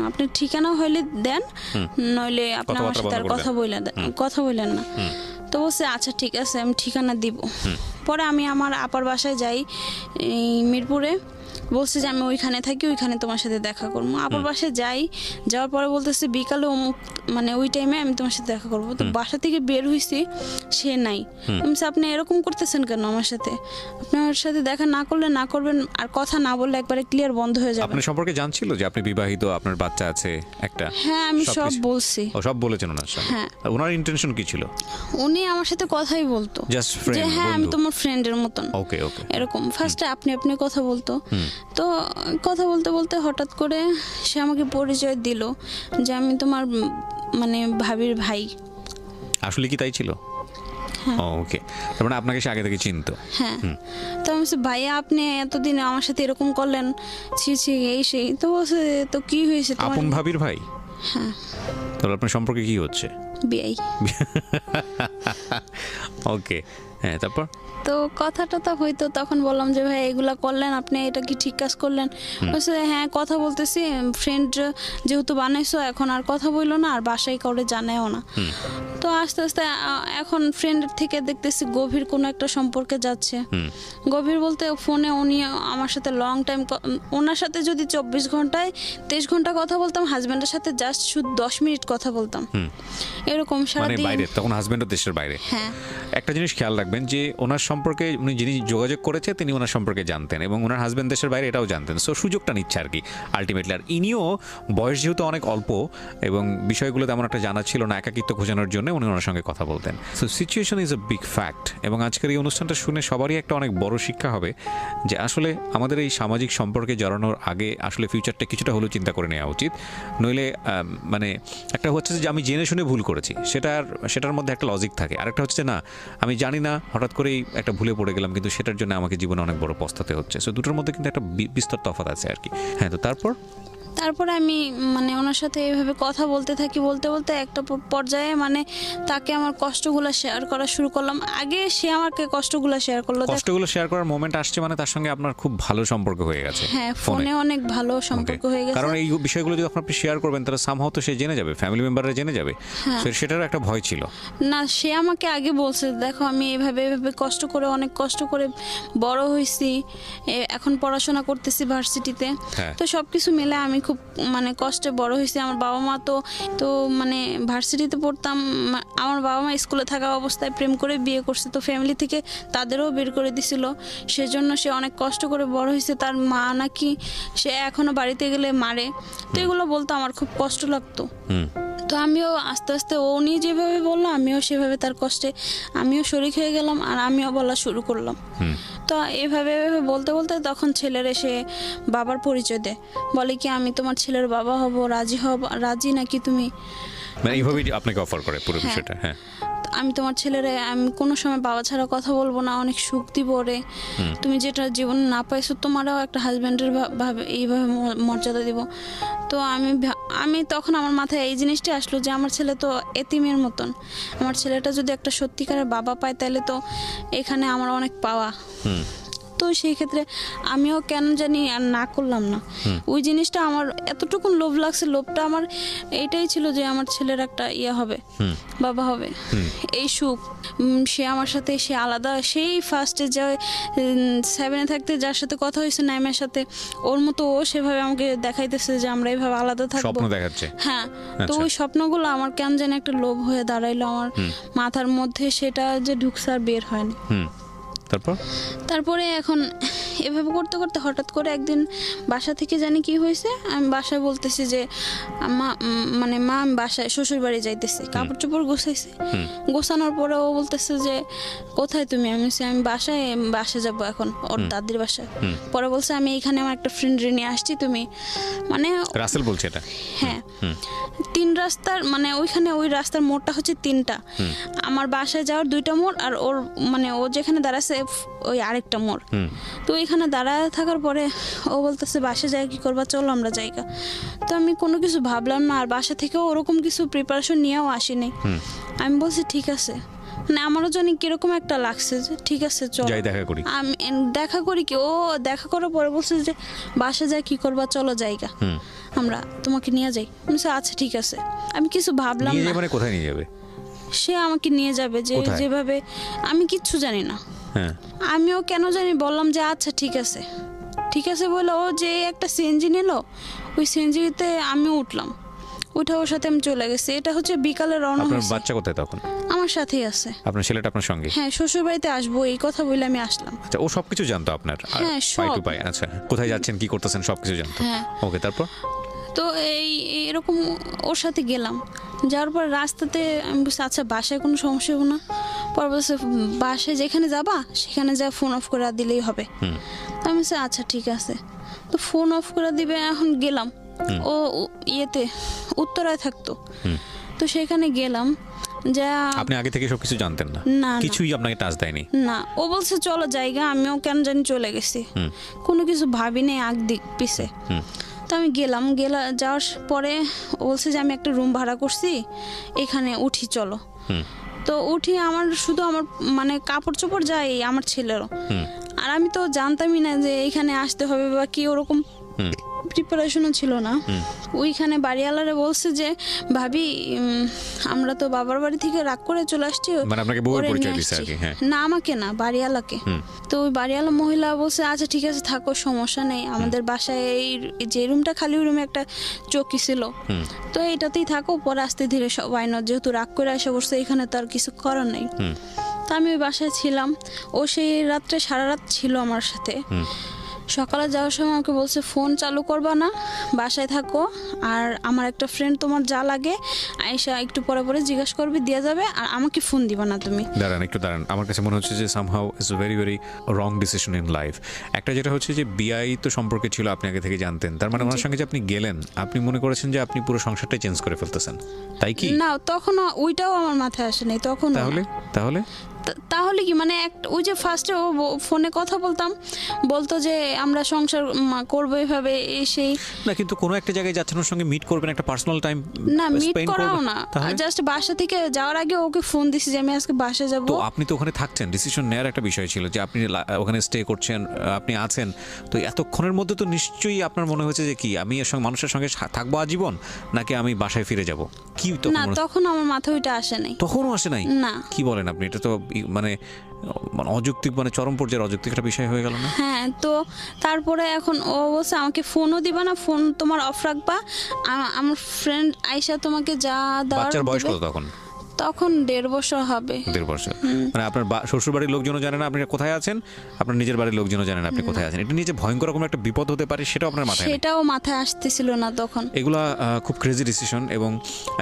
আপনি ঠিকানা হইলে দেন, নইলে আপনি আমার সাথে আর কথা বললেন না। তো বলছে আচ্ছা ঠিক আছে, আমি ঠিকানা দিব। পরে আমি আমার আপার বাসায় যাই এই মিরপুরে, বলছে যে আমি ওইখানে থাকি, ওইখানে তোমার সাথে দেখা করবো। আপার বাসায় যাওয়ার পরে বলতেছে বিকালে অমুক, মানে ওই টাইমে আমি তোমার সাথে দেখা করবো। তো বাসা থেকে বের হয়েছি, সে নাই। আপনি এরকম করতেছেন কেন আমার সাথে, আপনি আমার সাথে দেখা না করলে না করবেন, আর কথা না বললে একবারে ক্লিয়ার বন্ধ হয়ে যাবে। আপনার সম্পর্কে জানছিল যে আপনি বিবাহিত, আপনার বাচ্চা আছে একটা? হ্যাঁ, আমি সব বলছি। ও সব বলেছেন ওনার সাথে? হ্যাঁ। ওনার ইন্টেনশন কি ছিল? উনি আমার সাথে কথাই বলতো, জাস্ট ফ্রেন্ড, যে হ্যাঁ আমি তোমার ফ্রেন্ডের মতন। ওকে এরকম ফার্স্টে আপনি কথা বলতো। তো কথা বলতে বলতে হঠাৎ করে সে আমাকে পরিচয় দিল যে আমি তোমার মানে ভাবির ভাই। আসলে কি তাই ছিল? ওকে, তার মানে আপনাকে সে আগে থেকে চিনতো? হ্যাঁ। তো আমি বলছি ভাইয়া আপনি এতদিন আমার সাথে এরকম করলেন, ছি এই সেই। তো বলছে তো কি হয়েছে তোমার? আপন ভাবির ভাই? হ্যাঁ। তাহলে আপনার সম্পর্কে কি হচ্ছে? বিয়ে। ওকে, হ্যাঁ, তারপর? তো কথাটা তো হয়তো তখন বললাম যে ভাই এগুলা করলেন আপনি, এটা কি ঠিক কাজ করলেন? বলছে হ্যাঁ কথা বলতেছি, ফ্রেন্ড যেহেতু বানাইছো এখন আর কথা বললো না, আর বাসায় কাউরে জানায়ও না। তো আস্তে আস্তে এখন ফ্রেন্ডের থেকে দেখতেছি গভীর কোনো একটা সম্পর্কে যাচ্ছে। গভীর বলতে ফোনে উনি আমার সাথে লং টাইম, ওনার সাথে যদি 24 ঘন্টায় 23 ঘন্টা কথা বলতাম, হাজব্যান্ডের সাথে জাস্ট শুধু 10 মিনিট কথা বলতাম, এরকম সারাদিন। বাইরে তখন হাজব্যান্ডও দেশের বাইরে? হ্যাঁ। একটা জিনিস খেয়াল রাখবেন যে ওনার সম্পর্কে উনি যিনি যোগাযোগ করেছে তিনি ওনার সম্পর্কে জানতেন, এবং ওনার হাজব্যান্ড দেশের বাইরে এটাও জানতেন। সো সুযোগটা নিচ্ছে আর কি আলটিমেটলি। আর ইনিও বয়স যেহেতু অনেক অল্প এবং বিষয়গুলো তেমন একটা জানা ছিল না, একাকিত্ব খোঁজানোর জন্য উনি ওনার সঙ্গে কথা বলতেন। So situation is a big fact. এবং আজকের এই অনুষ্ঠানটা শুনে সবারই একটা অনেক বড় শিক্ষা হবে যে আসলে আমাদের এই সামাজিক সম্পর্কে জড়ানোর আগে আসলে ফিউচারটা কিছুটা হলেও চিন্তা করে নেওয়া উচিত। নইলে মানে একটা হচ্ছে যে আমি জেনে শুনে ভুল করেছি, সেটার মধ্যে একটা লজিক থাকে। আরেকটা হচ্ছে না আমি জানি না, হঠাৎ করেই একটা ভুলে পড়ে গেলাম, কিন্তু সেটার জন্য আমাকে জীবনে অনেক বড় পস্তাতে হচ্ছে। সো দুটোর মধ্যে কিন্তু একটা বিস্তর তফাৎ আছে আর কি। হ্যাঁ, তো তারপর? তারপরে আমি মানে ওনার সাথে এইভাবে কথা বলতে থাকি, বলতে বলতে একটা পর্যায়ে মানে তাকে আমার কষ্টগুলো শেয়ার করা শুরু করলাম। আগে সে আমাকে কষ্টগুলো শেয়ার করলো। কষ্টগুলো শেয়ার করার মোমেন্ট আসছে মানে তার সঙ্গে আপনার খুব ভালো সম্পর্ক হয়ে গেছে। হ্যাঁ, ফোনে অনেক ভালো সম্পর্ক হয়ে গেছে। কারণ এই বিষয়গুলো যখন আপনি শেয়ার করবেন তাহলে সামহাও তো সে জেনে যাবে, ফ্যামিলি মেম্বাররা জেনে যাবে, সেটারও একটা ভয় ছিল। না, সে আমাকে আগে বলছে, দেখো আমি এভাবে কষ্ট করে, অনেক কষ্ট করে বড় হয়েছি, এখন পড়াশোনা করতেছি ভার্সিটিতে। তো সবকিছু মিলে আমি খুব মানে কষ্টে বড় হয়েছি। আমার বাবা মা তো মানে ভার্সিটিতে পড়তাম, আমার বাবা মা স্কুলে থাকা অবস্থায় প্রেম করে বিয়ে করছে, তো ফ্যামিলি থেকে তাদেরও বের করে দিছিল। সেজন্য সে অনেক কষ্ট করে বড় হয়েছে। তার মা নাকি সে এখনো বাড়িতে গেলে মারে, তো এগুলো বলতো আমার খুব কষ্ট লাগতো। তো আমিও আস্তে আস্তে উনি যেভাবে বললো আমিও সেভাবে তার কষ্টে আমিও শরিক হয়ে গেলাম, আর আমিও বলা শুরু করলাম। তো এভাবে বলতে বলতে তখন ছেলের এসে বাবার পরিচয় দেয়, বলে কি আমি তোমার ছেলের বাবা হব, রাজি নাকি তুমি? মানে এইভাবেই আপনাকে অফার করে পুরো বিষয়টা। হ্যাঁ, আমি তোমার ছেলেরে আমি কোনো সময় বাবা ছাড়া কথা বলবো না, অনেক সুখ দিব রে, তুমি যেটা জীবনে না পাইছো তোমারও একটা হাজব্যান্ডের ভাবে এইভাবে মর্যাদা দিব। তো আমি তখন আমার মাথায় এই জিনিসটা আসলো যে আমার ছেলে তো এতিমের মতন, আমার ছেলেটা যদি একটা সত্যিকারের বাবা পায় তাহলে তো এখানে আমার অনেক পাওয়া। তো সেই ক্ষেত্রে আমিও কেন জানি আর না করলাম না। ওই জিনিসটা আমার এতটুকু লোভ লাগছে, লোভটা আমার এইটাই ছিল যে আমার ছেলের একটা ইয়ে হবে, বাবা হবে, এই সুখ। সে আমার সাথে সে আলাদা, সেই ফার্স্টে যে 7-এ থাকতে যার সাথে কথা হয়েছে নাইমের সাথে, ওর মতো ও সেভাবে আমাকে দেখাইতেছে যে আমরা এইভাবে আলাদা থাকবো, স্বপ্ন দেখাচ্ছে। হ্যাঁ, তো ওই স্বপ্নগুলো আমার কেন যেন একটা লোভ হয়ে দাঁড়াইলো আমার মাথার মধ্যে, সেটা যে ঢুকছে আর বের হয়নি। তারপরে এখন এভাবে করতে করতে হঠাৎ করে একদিন বাসা থেকে জানি কি হয়েছে, আমি বাসায় বলতেছি যে মা আমি বাসায় শ্বশুর বাড়ি যাইতেছি, কাপড় চোপড় গোছাইছি, গোছানোর পরে ও বলতেছে যে কোথায় তুমি? আমি বাসায় যাবো এখন, ওর দাদির বাসায়। পরে বলছে আমি এখানে আমার একটা ফ্রেন্ড নিয়ে আসছি, তুমি মানে রাসেল বলছে এটা। হ্যাঁ, 3 রাস্তার মানে ওইখানে ওই রাস্তার মোড়টা হচ্ছে 3টা, আমার বাসায় যাওয়ার 2টা মোড়, আর ওর মানে ও যেখানে দাঁড়াচ্ছে ওই আরেকটা মোড়। তো এখানে দাঁড়ায় থাকার পরে ও বলতেছে বাসায় যাই, কি করবা, চলো আমরা জায়গা। তো আমি কোনো কিছু ভাবলাম না, আর বাসা থেকেও ওরকম কিছু প্রিপারেশন নিয়েও আসিনি। আমি বলছি ঠিক আছে, মানে আমারও জানি কিরকম একটা লাগছে যে ঠিক আছে চলো দেখা করি। আমি দেখা করি কি, ও দেখা করার পরে বলছে যে বাসা যাই, কি করবা, চলো জায়গা, আমরা তোমাকে নিয়ে যাই। আমি বলছি আচ্ছা ঠিক আছে। আমি কিছু ভাবলাম না। মানে কোথায় নিয়ে যাবে? সে আমাকে নিয়ে যাবে যে যেভাবে, আমি কিচ্ছু জানি না। আমিও কেন জানি বললাম যে আচ্ছা ঠিক আছে, ঠিক আছে বলে ও যে একটা সিএনজি নিল, ওই সিএনজিতে আমিও উঠলাম, উঠে ওর সাথে আমি চলে গেছি। এটা হচ্ছে বিকালে রওনা হয়েছে। আপনার বাচ্চা কোথায় তখন? আমার সাথেই আছে। আপনার ছেলেটা আপনার সঙ্গে? হ্যাঁ, শ্বশুর বাড়িতে আসবো এই কথা বলে আমি আসলাম। আচ্ছা, ও সবকিছু জানতো আপনার? হ্যাঁ, সব। আচ্ছা, কোথায় যাচ্ছেন, কি করতেছেন সবকিছু জানতো? হ্যাঁ। ওকে, তারপর? তো এরকম ওর সাথে গেলাম, যাওয়ার পর রাস্তাতে আমি বলছি আচ্ছা বাসায় কোনো সমস্যা হবে না। পর বলছে বাসায় যেখানে যাবা সেখানে যা ফোন অফ করে দিলেই হবে। আমি বলছি আচ্ছা ঠিক আছে। তো ফোন অফ করে দিবে, এখন গেলাম। ও ইয়েতে উত্তরায় থাকতো, তো সেখানে গেলাম। যা আপনি আগে থেকে সবকিছু জানতেন না? না, কিছুই আপনাকে টাচ দেয়নি? না, ও বলছে চলো জায়গা, আমিও কেন জানি চলে গেছি, কোনো কিছু ভাবিনি আগ দিক পিছে। তো আমি যাওয়ার পরে ও বলছে যে আমি একটা রুম ভাড়া করছি, এখানে উঠি চলো। তো উঠি, আমার শুধু আমার মানে কাপড় চোপড় যায় আমার ছেলেরও, আর আমি তো জানতামই না যে এইখানে আসতে হবে বা কি, ওরকম প্রিপারেশনও ছিল না। ওইখানে বাড়িওয়ালারে বলছে যে ভাবি আমরা তো বাবার বাড়ি থেকে রাগ করে চলে আসছি, মানে আপনাকে বউয়ের পরিচয় দিছে আর কি? হ্যাঁ, না আমাকে না, বাড়িওয়ালাকে। তো ওই বাড়িওয়ালা মহিলা বলছে আচ্ছা ঠিক আছে থাকো, সমস্যা নেই, আমাদের বাসায় এই যে রুমটা খালি, ওই রুমে একটা চৌকি ছিল, তো এইটাতেই থাকো, পরে আস্তে ধীরে সবাই না, যেহেতু রাগ করে এসে বসছে এখানে তো আর কিছু করার নেই। তো আমি ওই বাসায় ছিলাম, ও সেই রাত্রে সারা রাত ছিল আমার সাথে। সকালে যাওয়ার সময় আমাকে বলছে ফোন চালু করবা না, বাসায় থাকো, আর আমার একটা ফ্রেন্ড তোমার যা লাগে আয়েশা একটু পরে পরে জিজ্ঞাসা করবে, দিয়ে যাবে, আর আমাকে ফোন দিবা না তুমি। দাঁড়ান, আমার কাছে মনে হচ্ছে যে somehow it's a very very wrong decision in life. একটা যেটা হচ্ছে যে বিআই তো সম্পর্কে ছিল, আপনি আগে থেকে জানতেন, তার মানে ওনার সঙ্গে যে আপনি গেলেন, আপনি মনে করেছেন যে আপনি পুরো সংসারটাই চেঞ্জ করে ফেলতেছেন, তাই কি? না, তখন ওইটাও আমার মাথায় আসে নাই তখন। তাহলে তাহলে কি মানে ওই যে ফার্স্টে ও ফোনে কথা বলতো যে আমরা সংসার করবো এভাবে সেই না, কিন্তু কোনো একটা জায়গায় যাচ্ছেন, ওর সঙ্গে মিট করবেন, একটা পার্সোনাল টাইম না মিট করাও না, জাস্ট বাসা থেকে যাওয়ার আগে ওকে ফোন দিছি যে আমি আজকে বাসা যাব। তো আপনি তো ওখানে থাকছেন, ডিসিশন নেওয়ার একটা বিষয় ছিল যে আপনি ওখানে স্টে করছেন, আপনি আছেন, তো এতক্ষণের মধ্যে তো নিশ্চয়ই আপনার মনে হয়েছে যে কি আমি এর সঙ্গে মানুষের সঙ্গে থাকবো আজীবন, নাকি আমি বাসায় ফিরে যাব, কি না তখন আমার মাথায় ওইটা আসে নাই। তখনও আসে নাই? না। কি বলেন আপনি, এটা তো মানে অযৌক্তিক, মানে চরম পর্যায়ের অযৌক্তিক একটা বিষয় হয়ে গেল না? হ্যাঁ, তো তারপরে এখন ও বলছে আমাকে ফোনও দিবা না, ফোন তোমার অফ রাখবা, আমার ফ্রেন্ড আইসা তোমাকে যা দেওয়ার বাচ্চার বয়স দিবে। কত তখন? তখন 1.5 বছর হবে। 1.5 বছর। মানে আপনার শ্বশুর বাড়ির লোকজনও জানে না আপনি কোথায় আছেন, আপনার নিজের বাড়ির লোকজনও জানেন আপনি কোথায় আছেন। এটা নিয়ে যে ভয়ঙ্কর রকম একটা বিপদ হতে পারে সেটাও আপনার মাথায় নেই? সেটাও মাথায় আসতেছিল না তখন। এগুলা খুব ক্রেজি ডিসিশন। এবং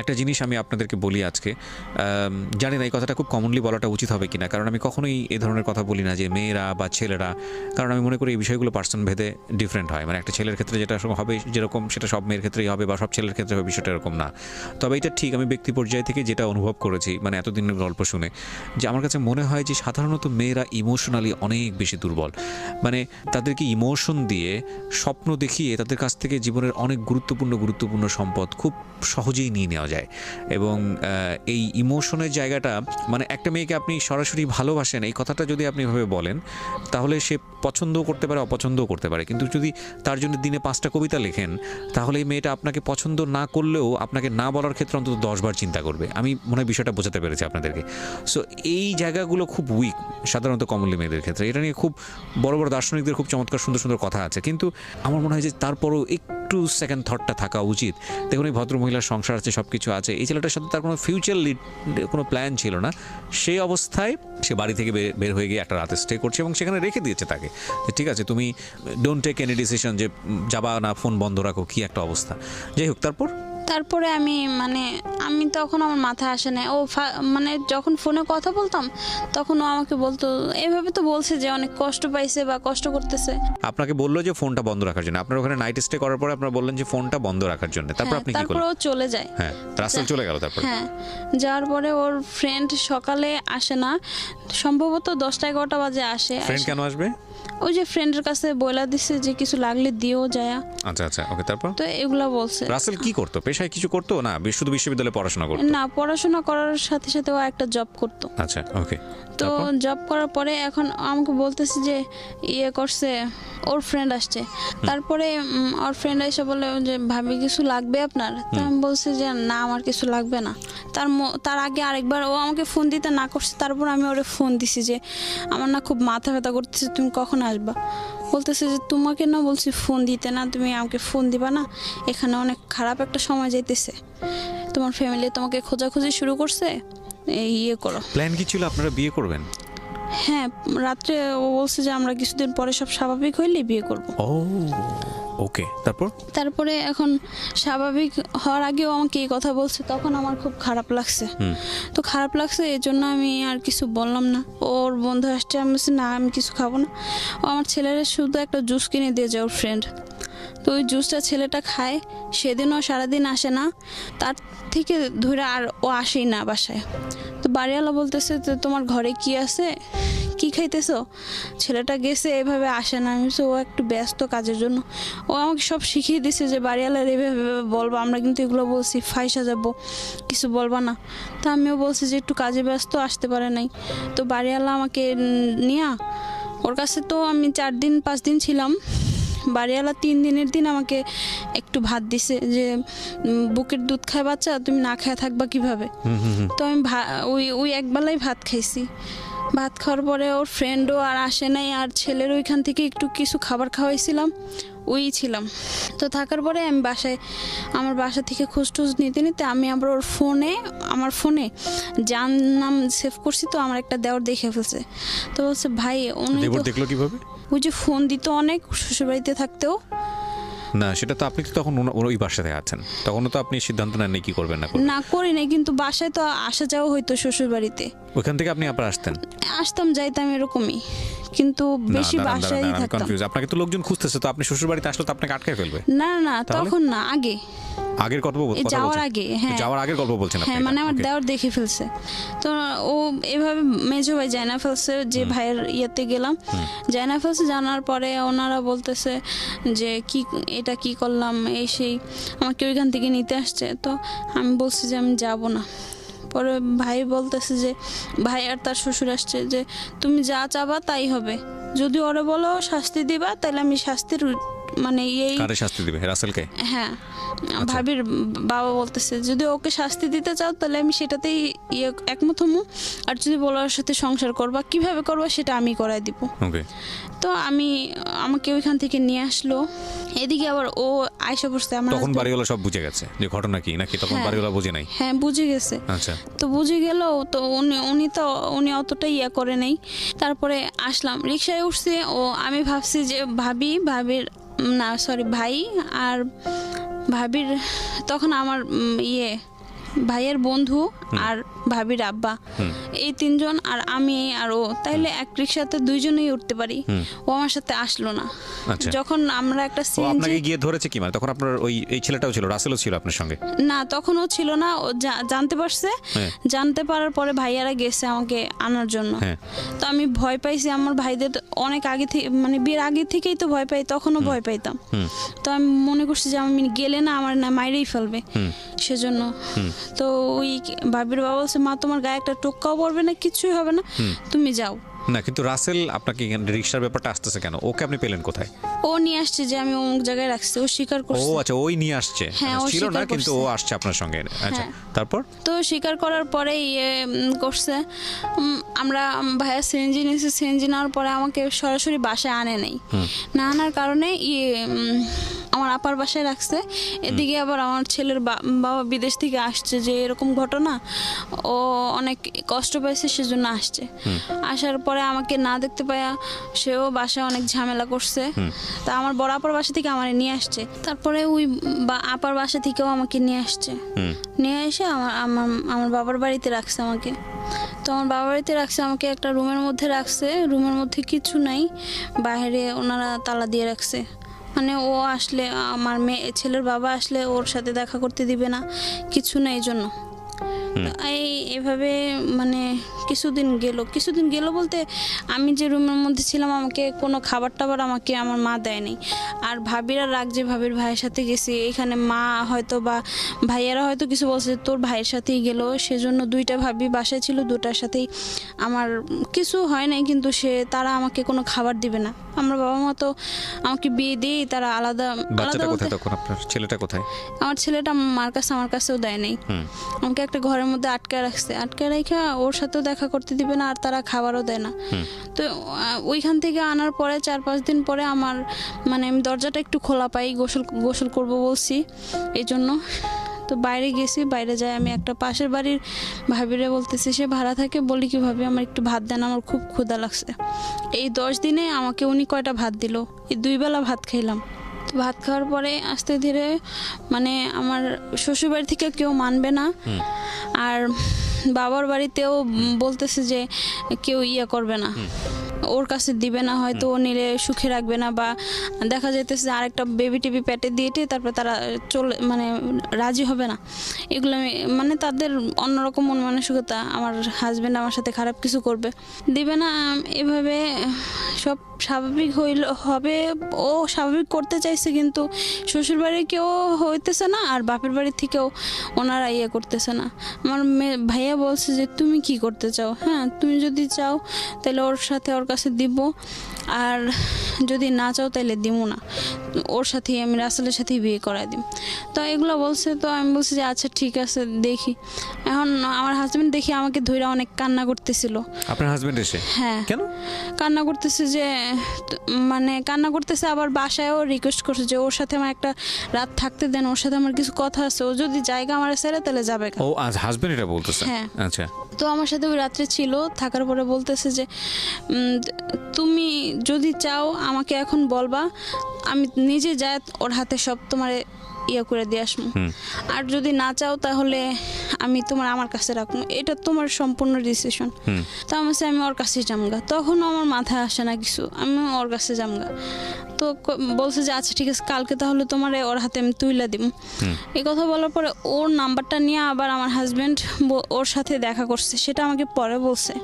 একটা জিনিস আমি আপনাদেরকে বলি আজকে, জানি না এই কথাটা খুব কমনলি বলাটা উচিত হবে কিনা, কারণ আমি কখনোই এই ধরনের কথা বলি না যে মেয়েরা বা ছেলেরা, কারণ আমি মনে করি এই বিষয়গুলো পার্সন ভেদে ডিফারেন্ট হয়। মানে একটা ছেলের ক্ষেত্রে যেটা হবে যেরকম সেটা সব মেয়ের ক্ষেত্রেই হবে, বা সব ছেলের ক্ষেত্রে হবে, বিষয়টা এরকম না। তবে এটা ঠিক আমি ব্যক্তি পর্যায় থেকে যেটা অনুভব করেছি, মানে এতদিনের গল্প শুনে, যে আমার কাছে মনে হয় যে সাধারণত মেয়েরা ইমোশনালি অনেক বেশি দুর্বল। মানে তাদেরকে ইমোশন দিয়ে, স্বপ্ন দেখিয়ে তাদের কাছ থেকে জীবনের অনেক গুরুত্বপূর্ণ সম্পদ খুব সহজেই নিয়ে নেওয়া যায়। এবং এই ইমোশনের জায়গাটা, মানে একটা মেয়েকে আপনি সরাসরি ভালোবাসেন এই কথাটা যদি আপনি এভাবে বলেন, তাহলে সে পছন্দও করতে পারে, অপছন্দও করতে পারে। কিন্তু যদি তার জন্য দিনে 5টা কবিতা লেখেন, তাহলে এই মেয়েটা আপনাকে পছন্দ না করলেও আপনাকে না বলার ক্ষেত্রে অন্তত 10 বার চিন্তা করবে। আমি মনে হয় বিষয়টা বোঝাতে পেরেছি আপনাদেরকে। সো এই জায়গাগুলো খুব উইক সাধারণত কমনলি মেয়েদের ক্ষেত্রে। এটা নিয়ে খুব বড় বড় দার্শনিকদের খুব চমৎকার সুন্দর কথা আছে, কিন্তু আমার মনে হয় যে তারপরও একটু সেকেন্ড থটটা থাকা উচিত। দেখুন, এই ভদ্রমহিলার সংসার আছে, সব কিছু আছে, এই ছেলেটার সাথে তার কোনো ফিউচার কোনো প্ল্যান ছিল না। সেই অবস্থায় সে বাড়ি থেকে বের হয়ে গিয়ে একটা রাতে স্টে করছে এবং সেখানে রেখে দিয়েছে তাকে, যে ঠিক আছে তুমি ডোন্ট টেক এনি ডিসিশন, যে যাবা না, ফোন বন্ধ রাখো, কি একটা অবস্থা। যাই হোক, তারপরে আমি তখন আমার মাথায় আসে না। ও মানে যখন ফোনে কথা বলতাম তখন ও আমাকে বলতো, এভাবে তো বলছে যে অনেক কষ্ট পাইছে বা কষ্ট করতেছে। আপনাকে বললো যে ফোনটা বন্ধ রাখার জন্য, আপনার ওখানে নাইট স্টে করার পরে আপনারা বললেন যে ফোনটা বন্ধ রাখার জন্য, তারপর আপনি কি করলেন? তারপর ও চলে যায়। হ্যাঁ, রাসেল চলে গেল। তারপর হ্যাঁ, যাওয়ার পরে ওর ফ্রেন্ড সকালে আসে না, সম্ভবত 10টা-11টা বাজে আসে। ফ্রেন্ড কেন আসবে? ওই যে ফ্রেন্ডের কাছে বইলা দিছে যে কিছু লাগলে দিও যায়। আচ্ছা, ওকে। তারপর তো এগুলা বলছে। রাসেল কি করতো, পেশায় কিছু করতো না, শুধু বিশ্ববিদ্যালয়ে পড়াশোনা করতো? না, পড়াশোনা করার সাথে সাথে ও একটা জব করতো। আচ্ছা, ওকে। তো জব করার পরে এখন আমাকে বলতেছে যে করছে, ওর ফ্রেন্ড আসছে। তারপরে ওর ফ্রেন্ড এসে বলে যে ভাবি কিছু লাগবে আপনার? তো আমি বলছি যে না, আমার কিছু লাগবে না। তার আগে আরেকবার ও আমাকে ফোন দিতে না করছে, তারপর আমি ওরে ফোন দিছি যে আমার না খুব মাথা ব্যথা করতেছে, তুমি কখন আসবা? বলতেছে যে তোমাকে না বলছি ফোন দিতে না, তুমি আমাকে ফোন দিবা না, এখানে অনেক খারাপ একটা সময় যাইতেছে, তোমার ফ্যামিলি তোমাকে খোঁজাখুঁজি শুরু করছে, করো। প্ল্যান কি ছিল আপনারা বিয়ে করবেন? হ্যাঁ, রাত্রে ও বলছে যে আমরা কিছুদিন পরে সব স্বাভাবিক হইলে বিয়ে করব। ও ওকে। তারপরে এখন স্বাভাবিক হওয়ার আগেও আমাকে এই কথা বলছে, তখন আমার খুব খারাপ লাগছে। তো খারাপ লাগছে, এই জন্য আমি আর কিছু বললাম না। ওর বন্ধু আসছে, আমি বলছি না, আমি কিছু খাবো না। ও আমার ছেলের শুধু একটা জুস কিনে দিয়ে যায় ওর ফ্রেন্ড। তো ওই জুসটা ছেলেটা খায়, সেদিনও সারাদিন আসে না, তার থেকে ধরে আর ও আসেই না বাসায়। তো বাড়িওয়ালা বলতেছে তো তোমার ঘরে কি আছে, কি খাইতেছো? ছেলেটা গেছে, এভাবে আসে না। আমি ও একটু ব্যস্ত কাজের জন্য। ও আমাকে সব শিখিয়ে দিছে যে বাড়িওয়ালার এভাবে বলবো, আমরা কিন্তু এগুলো বলছি ফাইসা যাবো, কিছু বলবা না। তা আমিও বলছি যে একটু কাজে ব্যস্ত, আসতে পারে নাই। তো বাড়িওয়ালা আমাকে নিয়া ওর কাছে, তো আমি 4-5 দিন ছিলাম। বাড়িওয়ালা 3 দিনের দিন আমাকে একটু ভাত দিছে, যে বুকের দুধ খায় বাচ্চা, তুমি না খায় থাকবা কিভাবে? তো আমি ওই একবেলাই ভাত খাইছি। ভাত খাওয়ার পরে ওর ফ্রেন্ডও আর আসে নাই, আর ছেলের ওইখান থেকে একটু কিছু খাবার খাওয়াইছিলাম, ওই ছিলাম। তো থাকার পরে আমি আমার বাসা থেকে খোঁজ নিতে নিতে আমি আবার আমার ফোনে যার নাম সেভ করছি, তো আমার একটা দেওর দেখে ফেলছে। তো বলছে ভাই, উনি দেখলো কিভাবে? ওই যে ফোন দিত অনেক শ্বশুরবাড়িতে থাকতেও। না, সেটা তো আপনি তো তখন ওই বাসাতে আছেন, তখনও তো আপনি সিদ্ধান্ত নেননি কি করবেন না করি নাই, কিন্তু বাসায় তো আসা যাওয়া হইতো শ্বশুর বাড়িতে। ওইখান থেকে আপনি আবার আসতাম, যাইতাম এরকমই। কিন্তু বেশি বাসায় থাকতাম। কনফিউজ, আপনাকে তো লোকজন খুঁজতেছে, তো আপনি শ্বশুর বাড়িতে আসলে তো আপনাকে আটকায় ফেলবে। না না তখন না, আগে আগের গল্প যাওয়ার আগে, হ্যাঁ যাওয়ার আগের গল্প বলছেন আপনি? হ্যাঁ মানে আমার দেওর দেখে ফেলছে, তো ও এভাবে মেজো ভাই জানা ফেলছে যে ভাইয়ের ইয়েতে গেলাম, জানা ফেলছে। জানার পরে ওনারা বলতেছে যে কি এটা কি করলাম এই সেই, আমাকে ওইখান থেকে নিতে আসছে। তো আমি বলছি যে আমি যাব না। পরে ভাই বলতেছে যে ভাই আর তার শ্বশুর আসছে যে তুমি যা চাবা তাই হবে, যদি ওরে বলো শাস্তি দিবা তাহলে আমি শাস্তির মানে এই কারে শাস্তি দিবে? রাসেলকে? হ্যাঁ ভাবির বাবা বলতেছে যদি ওকে শাস্তি দিতে চাও তাহলে আমি সেটাতেই একমত হমু, আর যদি বলো ওর সাথে সংসার করবা কিভাবে করবা সেটা আমি করাই দিব। ওকে। তো আমাকে ওইখান থেকে নিয়ে আসলো, এদিকে আবার ও আয়সা পড়ছে আমার। তখন বাড়িওয়ালা সব বুঝে গেছে যে ঘটনা কি, নাকি তখন বাড়িওয়ালা বুঝে নাই? হ্যাঁ বুঝে গেছে। আচ্ছা। তো বুঝে গেল, তো উনি অতটা ইয়া করে নাই। তারপরে আসলাম, রিক্সায় উঠছে ও, আমি ভাবছি যে ভাবির না সরি ভাই আর ভাবির, তখন আমার ভাইয়ের বন্ধু আর ভাবির আব্বা, এই তিনজন আর আমি আর ও, তাইলে এক রিক্সাতে দুইজনেই উঠতে পারি। ও আমার সাথে আসলো না। যখন আমরা একটা আপনাকে গিয়ে ধরেছে কি, মানে তখন আপনার ওই এই ছেলেটাও ছিল, রাসেলও ছিল আপনার সঙ্গে? না তখন ও ছিল না, ও জানতে পারছে। জানতে পারার পরে ভাইয়ারা গেছে আমাকে আনার জন্য। তো আমি ভয় পাইছি, আমার ভাইদের অনেক আগে থেকে মানে বিয়ের আগে থেকেই তো ভয় পাই, তখনও ভয় পাইতাম। তো আমি মনে করছি যে আমি গেলে না আমার না মাইরেই ফেলবে, সেজন্য। তো ওই ভাবির বাবা বলছে মা তোমার গায়ে একটা টোক্কাও পড়বে না, কিছুই হবে না, তুমি যাও। না কিন্তু রাসেল আপনাকে রিক্সার ব্যাপারটা আসতেছে কেন? ওকে আপনি পেলেন কোথায়? ও নিয়ে আসছে যে আমি অমুক জায়গায় রাখছি, ও স্বীকার করছে। ও আচ্ছা, ওই নিয়ে আসছে, ছিল না কিন্তু ও আসছে আপনার সঙ্গে। আচ্ছা তারপর? তো স্বীকার করার পরে করছে, আমরা ভাইয়া সিএনজি নিয়েছে, সিএনজি নেওয়ার পরে আমাকে সরাসরি বাসায় আনে নাই, না আনার কারণে আমার আপার বাসায় রাখছে। এদিকে আবার আমার ছেলের বাবা বিদেশ থেকে আসছে, যে এরকম ঘটনা, ও অনেক কষ্ট পাইছে সেজন্য আসছে। আসার পরে আমাকে না দেখতে পায়া সেও বাসায় অনেক ঝামেলা করছে। তা আমার বড় আপার বাসা থেকে আমার নিয়ে আসছে, তারপরে ওই আপার বাসা থেকেও আমাকে নিয়ে আসছে, নিয়ে এসে আমার বাবার বাড়িতে রাখছে আমাকে। তো আমার বাবার বাড়িতে রাখছে আমাকে, একটা রুমের মধ্যে রাখছে, রুমের মধ্যে কিছু নাই, বাইরে ওনারা তালা দিয়ে রাখছে। মানে ও আসলে আমার ছেলের বাবা আসলে ওর সাথে দেখা করতে দিবে না, কিছু না, এই জন্য। এভাবে মানে কিছুদিন গেল বলতে আমি যে রুমের মধ্যে ছিলাম আমাকে কোনো খাবার টাবার আমাকে আমার মা দেয়নি। আর ভাবিরা রাগ যে ভাবির ভাইয়ের সাথে গেছি, এখানে মা হয়তো বা ভাইয়েরা হয়তো কিছু বলছে তোর ভাইয়ের সাথেই গেল, সেজন্য দুইটা ভাবি বাসায় ছিল, দুটার সাথেই আমার কিছু হয় নাই, কিন্তু তারা আমাকে কোনো খাবার দিবে না। আমার বাবা মা তো আমাকে বিয়ে দিয়েই তারা আলাদা আলাদা। তখন আপনার ছেলেটা কোথায়? আমার ছেলেটা আমার কাছেও দেয় নাই, আমাকে একটা ঘরের মধ্যে আটকে রাখছে, আটকে রেখে ওর সাথেও দেখা করতে দিবে না, আর তারা খাবারও দেয় না। তো ওইখান থেকে আনার পরে 4-5 দিন পরে আমার মানে আমি দরজাটা একটু খোলা পাই, গোসল করব বলছি এই জন্য। তো বাইরে গেছি, বাইরে যাই আমি একটা পাশের বাড়ির ভাবিরে বলতেছি, সে ভাড়া থাকে, বলি কি ভাবি আমার একটু ভাত দেন, আমার খুব ক্ষুধা লাগছে। এই 10 দিনে আমাকে উনি কয়টা ভাত দিল, এই 2 বেলা ভাত খাইলাম। তো ভাত খাওয়ার পরে আস্তে ধীরে মানে আমার শ্বশুরবাড়ি থেকে কেউ মানবে না, আর বাবার বাড়িতেও বলতেছে যে কেউ করবে না, ওর কাছে দিবে না, হয়তো ও নিলে সুখে রাখবে না, বা দেখা যাইতেছে যে আরেকটা বেবি টিবি পেটে দিয়ে তারপর তারা মানে রাজি হবে না। এগুলো মানে তাদের অন্যরকম মন মানসিকতা, আমার হাজব্যান্ড আমার সাথে খারাপ কিছু করবে, দিবে না, এভাবে সব স্বাভাবিক হবে। ও স্বাভাবিক করতে চাইছে, কিন্তু শ্বশুরবাড়ি কেউ হইতেছে না, আর বাপের বাড়ি থেকেও ওনারা করতেছে না। আমার ভাইয়া বলছে যে তুমি কি করতে চাও, হ্যাঁ তুমি যদি চাও তাহলে ওর সাথে ওর কাছে দিব, আর যদি না চাও তাহলে দিব না, ওর সাথেই আমি রাসেলের সাথেই বিয়ে করাই দিব। তো এগুলো বলছে, তো আমি বলছি যে আচ্ছা ঠিক আছে দেখি। এখন আমার হাজবেন্ড দেখি আমাকে ধইরা অনেক কান্না করতেছিল। আপনার হাজবেন্ড এসে? হ্যাঁ। কেন কান্না করতেছে? যে মানে কান্না করতেছে, আবার বাসায়ও রিকোয়েস্ট করছে যে ওর সাথে আমার একটা রাত থাকতে দেন, ওর সাথে আমার কিছু কথা আছে, ও যদি জায়গা আমার ছেড়ে তাহলে যাবে। ও আজ হাজবেন্ড এটা বলতেছে? হ্যাঁ। আচ্ছা। তো আমার সাথে ওই রাত্রে ছিল, থাকার পরে বলতেছে যে তুমি যদি চাও আমাকে এখন বলবা, আমি নিজে যাই ওর হাতে সব তোমার করে দিয়ে আসবো, আর যদি না চাও তাহলে আমি তোমার আমার কাছে রাখবো, এটা তোমার সম্পূর্ণ ডিসিশন। তো আমি বলছি আমি ওর কাছেই যামগা। তখন আমার মাথায় আসে না কিছু, আমি ওর কাছে যামগা। তো বলছে যে আচ্ছা ঠিক আছে, কালকে তাহলে তোমার ওর হাতে আমি তুইলা দিব। এই কথা বলার পরে ওর নাম্বারটা নিয়ে আবার আমার হাজবেন্ড ওর সাথে দেখা করছে, সেটা আমাকে পরে বলছে।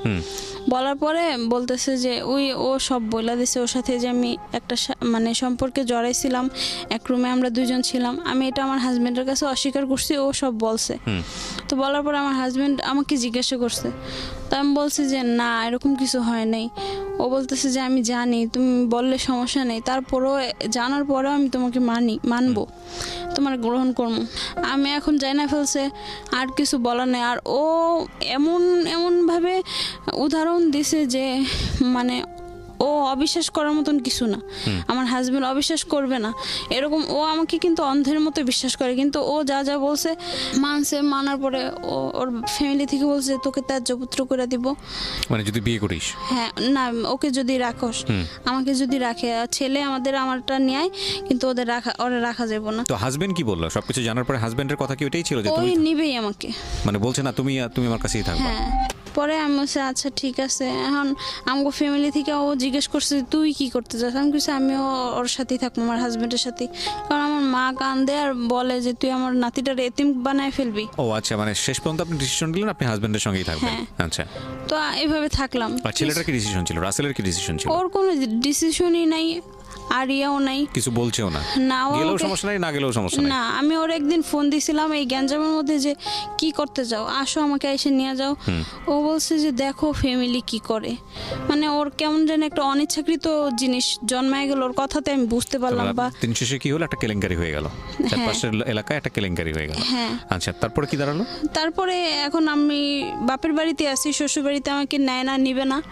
বলার পরে বলতেছে যে ও সব বইলা দিছে ওর সাথে, যে আমি একটা মানে সম্পর্কে জড়াইছিলাম, এক রুমে আমরা দুজন ছিলাম। আমি এটা আমার হাজবেন্ডের কাছে অস্বীকার করছি, ও সব বলছে। তো বলার পর আমার হাজবেন্ড আমাকে জিজ্ঞাসা করছে, তো আমি বলছি যে না এরকম কিছু হয় নাই। ও বলতেছে যে আমি জানি, তুমি বললে সমস্যা নেই, তারপরও জানার পরেও আমি তোমাকে মানবো, তোমার গ্রহণ করবো। আমি এখন যাই না ফেলছে, আর কিছু বলার নেই। আর ও এমনভাবে উদাহরণ দিছে যে মানে ও অবিশ্বাস করার মতন কিছু না। আমার হাজবেন্ড অবিশ্বাস করবে না এরকম, ও আমাকে কিন্তু অন্ধের মতো বিশ্বাস করে। কিন্তু ও যা যা বলছে মানছে, মানার পরে ওর ফ্যামিলি থেকে বলছে তোকে ত্যায্যপুত্র করে দিব, মানে যদি বিয়ে করিস। হ্যাঁ না, ওকে যদি রাখোস, আমাকে যদি রাখে, ছেলে আমারটা নেয়, কিন্তু ওরা রাখা যাবে না। তো হাজবেন্ড কি বললো সবকিছু জানার পরে? হাজবেন্ডের কথা কি ওইটাই ছিল যে ওই তুমি নিবেই আমাকে, মানে বলছে না তুমি আমার কাছেই থাকবে? হ্যাঁ। পরে আমি বলছি আচ্ছা ঠিক আছে। এখন আমাকে ফ্যামিলি থেকে ও জিজ্ঞেস করছে তুই কি করতে চাস? আমি বলছি আমিও ওর সাথেই থাকবো, আমার হাজবেন্ডের সাথে। কারণ আমার মা কান্দে আর বলে যে তুই আমার নাতিটার এতিম বানায় ফেলবি। ও আচ্ছা, মানে শেষ পর্যন্ত আপনি ডিসিশন নিলেন আপনি হাজবেন্ডের সঙ্গেই থাকবেন। হ্যাঁ। আচ্ছা, তো এইভাবে থাকলাম। আর ছেলেটার কি ডিসিশন ছিল? রাসেলের কি ডিসিশন ছিল? ওর কোনো ডিসিশনই নাই, আর ইয়াও নাই, কিছু বলছেও না? না গেলেও সমস্যা নাই, না গেলেও সমস্যা নাই? না। আমি ওর একদিন ফোন দিছিলাম এই গ্যাঞ্জামের মধ্যে যে কি করতে যাও, আসো আমাকে এসে নিয়ে যাও। ও বলছে যে দেখো ফ্যামিলি কি করে, মানে ওর কেমন যেন একটা অনিচ্ছাকৃত জিনিস জন্মায় গেল ওর কথাতে, আমি বুঝতে পারলাম। বা দিন শেষে কি হলো, একটা কেলেঙ্কারি হয়ে গেল, চারপাশের এলাকায় একটা কেলেঙ্কারি হয়ে গেল। হ্যাঁ। আচ্ছা, তারপরে কি দাঁড়ালো? তারপরে এখন আমি বাপের বাড়িতে আছি, শ্বশুর বাড়িতে আমাকে নেয় না, নিবে না।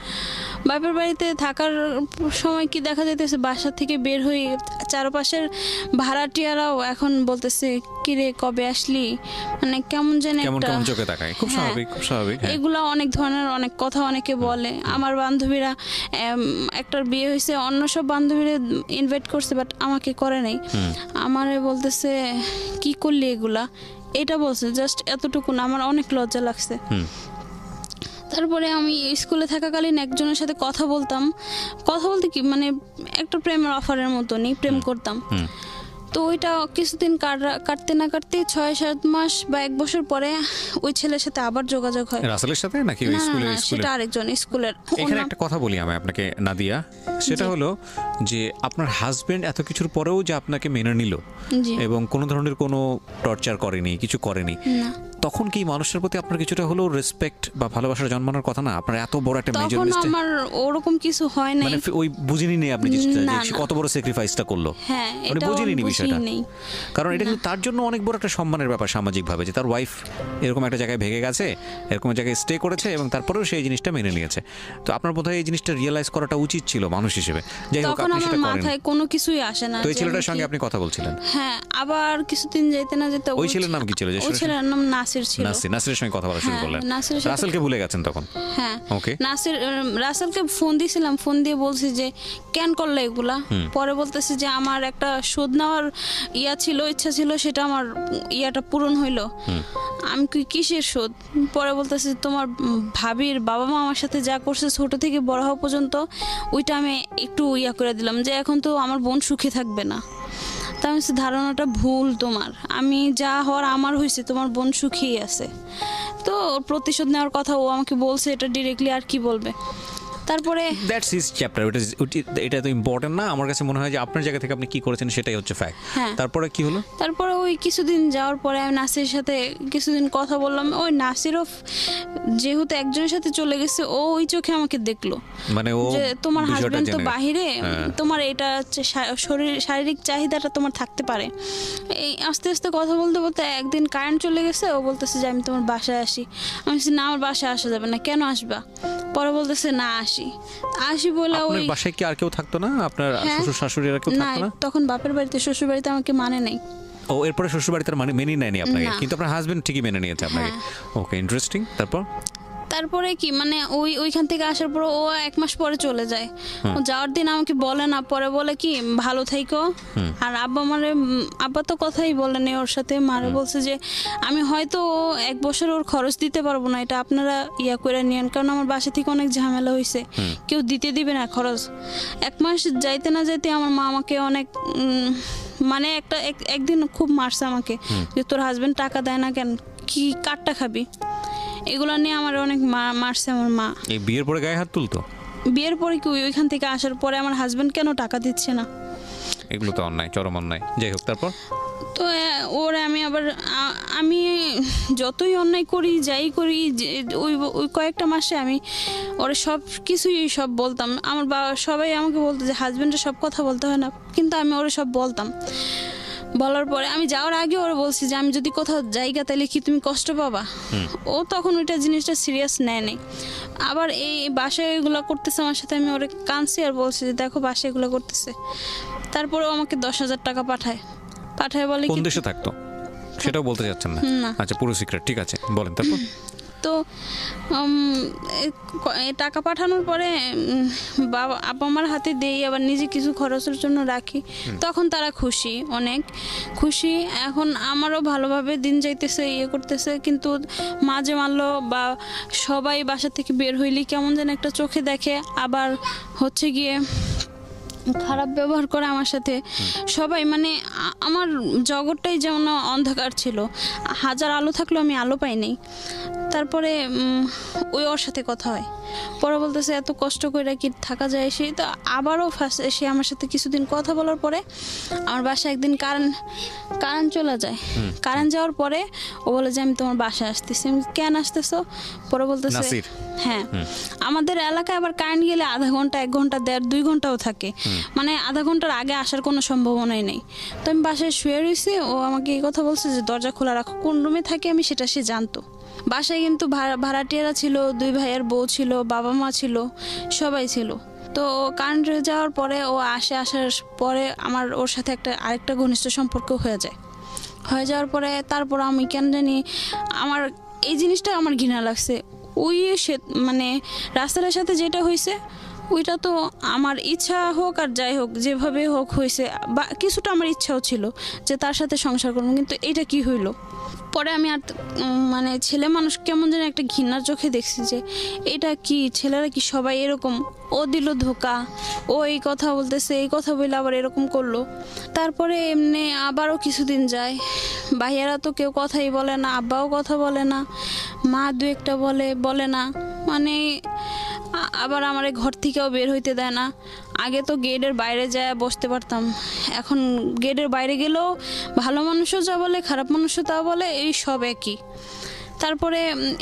বাপের বাড়িতে থাকার সময় কি দেখা যাইতেছে, বাসা থেকে বের হয়ে চারপাশের ভাড়াটিয়ারাও এখন বলতেছে কিরে কবে আসলি, মানে কেমন যেন কেমন একটা কেমন চোখে তাকায়। খুব স্বাভাবিক, খুব স্বাভাবিক। হ্যাঁ। এগুলা অনেক ধরনের অনেক কথা অনেকে বলে। আমার বান্ধবীরা একটার বিয়ে হয়েছে, অন্য সব বান্ধবীরা ইনভাইট করছে, বাট আমাকে করে নাই। আমারে বলতেছে কি করলি এগুলা, এটা বলছে, জাস্ট এতটুকু না। আমার অনেক লজ্জা লাগছে। তারপরে আমি স্কুলে থাকাকালীন একজনের সাথে কথা বলতে কি মানে একটা প্রেমের অফারের মতনই প্রেম করতাম। তো ওইটা কিছুদিন কাটতে না কাটতে 6-7 মাস বা 1 বছর পরে ওই ছেলের সাথে আবার যোগাযোগ হয়। রাসেলের সাথে নাকি ওই না, স্কুলের? না, সেটা আরেকজন স্কুলের। এখানে একটা কথা বলি আমি আপনাকে নাদিয়া, সেটা হলো যে আপনার হাজবেন্ড এত কিছুর পরেও যে আপনাকে মেনে নিল জি। এবং কোনো ধরনের কোনো টর্চার করেনি, কিছু করেনি, না। তখন কি মানুষের প্রতি আপনার কিছুটা হলেও রেসপেক্ট বা ভালোবাসার জন্মানোর কথা না? আপনার এত বড় একটা মেজর তখন মিস্টেক, আমার ওরকম কিছু হয় নাই। মানে ওই বুঝিনি নেই আপনি জিনিসটা, না, যে সে না। কত বড় স্যাক্রিফাইসটা করলো। হ্যাঁ, মানে এটা বুঝিনি নি বিষয়টা। নেই। কারণ এটা কিন্তু তার জন্য অনেক বড় একটা সম্মানের ব্যাপার সামাজিকভাবে, যে তার ওয়াইফ এরকম একটা জায়গায় ভেগে গেছে, এরকম একটা জায়গায় স্টে করেছে এবং তারপরেও সেই জিনিসটা মেনে নিয়েছে। তো আপনার বোধহয় এই জিনিসটা রিয়েলাইজ করাটা উচিত ছিল মানুষ হিসেবে। যাই হোক, তখন আপনি আমার সেটা করেন। মাথায় কোনো কিছুই আসে না। তো ওই যে ছেলেটার আমি সঙ্গে কি- আপনি কথা বলছিলেন? হ্যাঁ, আবার কিছুদিন যেতে না যেতে ওই ছেলের নাম কি ছিল? ওই ছেলের নাম নাসির ছিল। নাসিরের সঙ্গে কথা বলা শুরু হ্যাঁ, করলেন? নাসিরের সাথে- রাসেলকে ভুলে গেছেন তখন? হ্যাঁ। ওকে। রাসেলকে ফোন দিয়েছিলাম, ফোন দিয়ে বলছি যে কেন করলে এগুলা। পরে বলতেছে যে আমার একটা শোধ নেওয়ার ইচ্ছা ছিল, সেটা আমার ইয়াটা পূরণ হইলো। আমি কিসের শোধ? পরে বলতেছে তোমার ভাবির বাবা মা আমার সাথে যা করছে ছোট থেকে বড় হওয়া পর্যন্ত, ওইটা আমি একটু করে দিলাম, যে এখন তো আমার বোন সুখে থাকবে না। তা আমি বলছি, ধারণাটা ভুল তোমার, আমি যা হওয়ার আমার হয়েছে, তোমার বোন সুখেই আছে। তো ওর প্রতিশোধ নেওয়ার কথা ও আমাকে বলছে, এটা ডিরেক্টলি, আর কি বলবে। তারপরে দ্যাটস হিজ চ্যাপ্টার। এটা তো ইম্পর্টেন্ট না। আমার কাছে মনে হয় যে আপনার জায়গা থেকে আপনি কি করেছেন সেটাই হচ্ছে ফ্যাক্ট। হ্যাঁ। তারপরে কি হলো? তারপরে ওই কিছুদিন যাওয়ার পরে আমি নাসিরের সাথে কিছুদিন কথা বললাম। ওই নাসিরও যেহেতু একজনের সাথে চলে গেছে, ও ওই চোখে আমাকে দেখলো, মানে ও যে তোমার বিষয়টা হাজবেন্ড তো জেনে- বাহিরে, হ্যাঁ। তোমার এটা হচ্ছে শারীরিক চাহিদাটা তোমার থাকতে পারে। এই আস্তে আস্তে কথা বলতে বলতে একদিন কারেন্ট চলে গেছে। ও বলতেছে যে আমি তোমার বাসায় আসি। আমি বলছি না, আমার বাসায় আসা যাবে না। কেন আসবা? পরে বলতেছে না আসি বলে ওই আপনার বাসায় কি আর কেউ থাকতো না? আপনার হ্যাঁ। শ্বশুর শাশুড়ি আর কেউ না, থাকতো না? তখন বাপের বাড়িতে, শ্বশুর বাড়িতে আমাকে মানে নাই। ও, এরপরে শ্বশুর বাড়িতে মেনে নেয়নি আপনাকে, না। কিন্তু আপনার হাজবেন্ড ঠিকই মেনে নিয়েছে আপনাকে। হ্যাঁ। ওকে, ইন্টারেস্টিং। তারপর তারপরে কি মানে ওইখান থেকে আসার পর ও 1 মাস পরে চলে যায়। ও যাওয়ার দিন আমাকে বলে না, পরে বলে কি ভালো থাইকো। আর আব্বা তো কথাই বলেনি ওর সাথে, মারে বলছে যে আমি হয়তো 1 বছর ওর খরচ দিতে পারবো না, এটা আপনারা ইয়া করে নিয়েন, কারণ আমার বাসা থেকে অনেক ঝামেলা হয়েছে, কেউ দিতে দিবে না খরচ। 1 মাস যাইতে না যাইতে আমার মা আমাকে অনেক মানে একদিন খুব মারছে আমাকে, যে তোর হাজবেন্ড টাকা দেয় না কেন, কি কাটটা খাবি, এগুলো নিয়ে আমার অনেক মারছে আমার মা। এই বিয়ের পরে গায়ে হাত তুলতো? বিয়ের পরে কি ওইখান থেকে আসার পরে আমার হাজবেন্ড কেন টাকা দিচ্ছে না, এগুলো তো অন্যায়, চরম অন্যায়। যাই হোক, তারপর তো ওর আমি যতই অন্যায় করি যাই করি, ওই কয়েকটা মাসে আমি ওরা সব কিছুই সব বলতাম। আমার বাবা সবাই আমাকে বলতো যে হাজবেন্ডের সব কথা বলতে হয় না, কিন্তু আমি ওরা সব বলতাম। বলার পরে আমি যাওয়ার আগে ওরা বলছি যে আমি যদি কোথাও জায়গা তাহলে কি তুমি কষ্ট পাবা। ও তখন ওইটা জিনিসটা সিরিয়াস নেয় নাই। আবার এই বাসায় এগুলো করতেছে আমার সাথে, আমি ওরা কাঁদছি আর বলছি যে দেখো বাসায় এগুলো করতেছে। তারপরেও আমাকে 10,000 টাকা পাঠায় বলে কোন দেশে থাকতো সেটাও বলতে যাচ্ছেন না? আচ্ছা, পুরো সিক্রেট, ঠিক আছে, বলেন তারপর। তো টাকা পাঠানোর পরে বাবা আব্বা আমার হাতে দেই, আবার নিজে কিছু খরচের জন্য রাখি, তখন তারা খুশি, অনেক খুশি। এখন আমারও ভালোভাবে দিন যাইতেছে, ইয়ে করতেছে, কিন্তু মাঝে মারলো বা সবাই বাসা থেকে বের হইলি কেমন যেন একটা চোখে দেখে, আবার হচ্ছে গিয়ে খারাপ ব্যবহার করে আমার সাথে সবাই। মানে আমার জগৎটাই যেমন অন্ধকার ছিল, হাজার আলো থাকলেও আমি আলো পাইনি। তারপরে ওর সাথে কথা হয়, পরে বলতেছে এত কষ্ট করে কি থাকা যায়, সে তো আবারও ফার্স্ট এসে আমার সাথে কিছুদিন কথা বলার পরে আমার বাসায় একদিন কারেন্ট চলে যায়। কারেন্ট যাওয়ার পরে ও বলে যে আমি তোমার বাসায় আসতেছি। আমি কেন আসতেছো? পরে বলতেছে হ্যাঁ, আমাদের এলাকায় আবার কারেন্ট গেলে আধা ঘন্টা, 1 ঘন্টা, 1.5-2 ঘন্টাও থাকে, মানে আধা ঘন্টার আগে আসার কোনো সম্ভাবনাই নেই। তো আমি বাসায় শুয়ে রয়েছি, ও আমাকে এই কথা বলছে যে দরজা খোলা রাখো, কোন রুমে থাকে আমি সেটা সে জানতো। বাসায় কিন্তু ভাড়াটিয়ারা ছিল, 2 ভাইয়ের বউ ছিল, বাবা মা ছিল, সবাই ছিল। তো কারেন্ট যাওয়ার পরে ও আসার পরে আমার ওর সাথে আরেকটা ঘনিষ্ঠ সম্পর্ক হয়ে যাওয়ার পরে তারপর আমি কেন জানি আমার এই জিনিসটা আমার ঘৃণা লাগছে। মানে রাস্তার সাথে যেটা হয়েছে ওইটা তো আমার ইচ্ছা হোক আর যাই হোক, যেভাবে হোক হয়েছে, বা কিছুটা আমার ইচ্ছাও ছিল যে তার সাথে সংসার করবো, কিন্তু এটা কি হইলো। পরে আমি আর মানে ছেলে মানুষ কেমন যেন একটা ঘৃণার চোখে দেখছি যে এটা কি, ছেলেরা কি সবাই এরকম। ও দিল ধোকা, ও এই কথা বলতেছে, এই কথা বলে আবার এরকম করলো। তারপরে এমনি আবারও কিছুদিন যায়, ভাইয়েরা তো কেউ কথাই বলে না, আব্বাও কথা বলে না, মা 2-একটা বলে না, মানে আবার আমার ঘর থেকেও বের হইতে দেয় না। আগে তো গেটের বাইরে যায় বসতে পারতাম, এখন গেটের বাইরে গেলেও ভালো মানুষও যা বলে, খারাপ মানুষও তা বলে, এই সব একই। তারপরে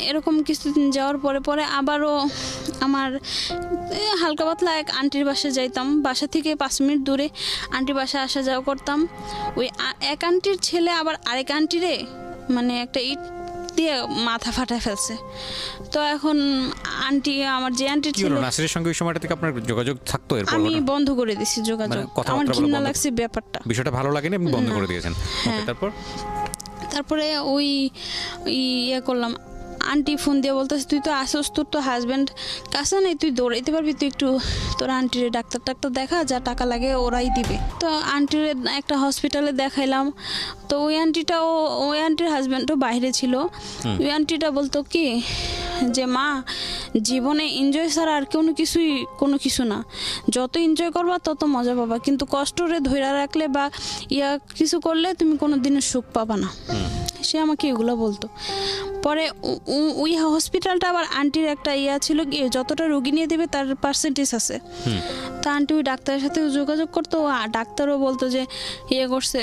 এরকম কিছুদিন যাওয়ার পরে আবারও আমার হালকা পাতলা এক আন্টির বাসায় যাইতাম, বাসা থেকে 5 মিনিট দূরে আন্টির বাসায় আসা যাওয়া করতাম। ওই এক আন্টির ছেলে আবার আরেক আন্টিরে মানে একটা ইট দিয়ে মাথা ফাটায় ফেলছে। তো এখন আন্টি, আমার যে আন্টির ছিল, নাসিরের সঙ্গে ওই সময়টা থেকে আপনার যোগাযোগ থাকতো? এরপর আমি বন্ধ করে দিয়েছি যোগাযোগ, আমার ঘৃণা লাগছে ব্যাপারটা, বিষয়টা ভালো লাগেনি, আপনি বন্ধ করে দিয়েছেন। তারপরে ওই ইয়ে করলাম, আন্টি ফোন দিয়ে বলতেছে তুই তো আসোস, তোর তো হাজব্যান্ড কাছে নেই, তুই দৌড়াইতে পারবি, তুই একটু তোর আন্টির ডাক্তার দেখা, যা টাকা লাগে ওরাই দিবে। তো আন্টির একটা হসপিটালে দেখাইলাম। তো ওই আন্টির হাজব্যান্ডও বাইরে ছিল। ওই আন্টিটা বলতো কি যে মা, জীবনে এনজয় ছাড়া আর কোনো কিছু না, যত এনজয় করবা তত মজা পাবা, কিন্তু কষ্টরে ধরে রাখলে বা কিছু করলে তুমি কোনো দিনের সুখ পাবা না। সে আমাকে এগুলো বলতো। পরে ওই হসপিটালটা আবার আন্টির একটা ছিল কি, যতটা রোগী নিয়ে দেবে তার পার্সেন্টেজ আছে। তা আন্টি ওই ডাক্তারের সাথে যোগাযোগ করতো, ডাক্তারও বলতো যে করছে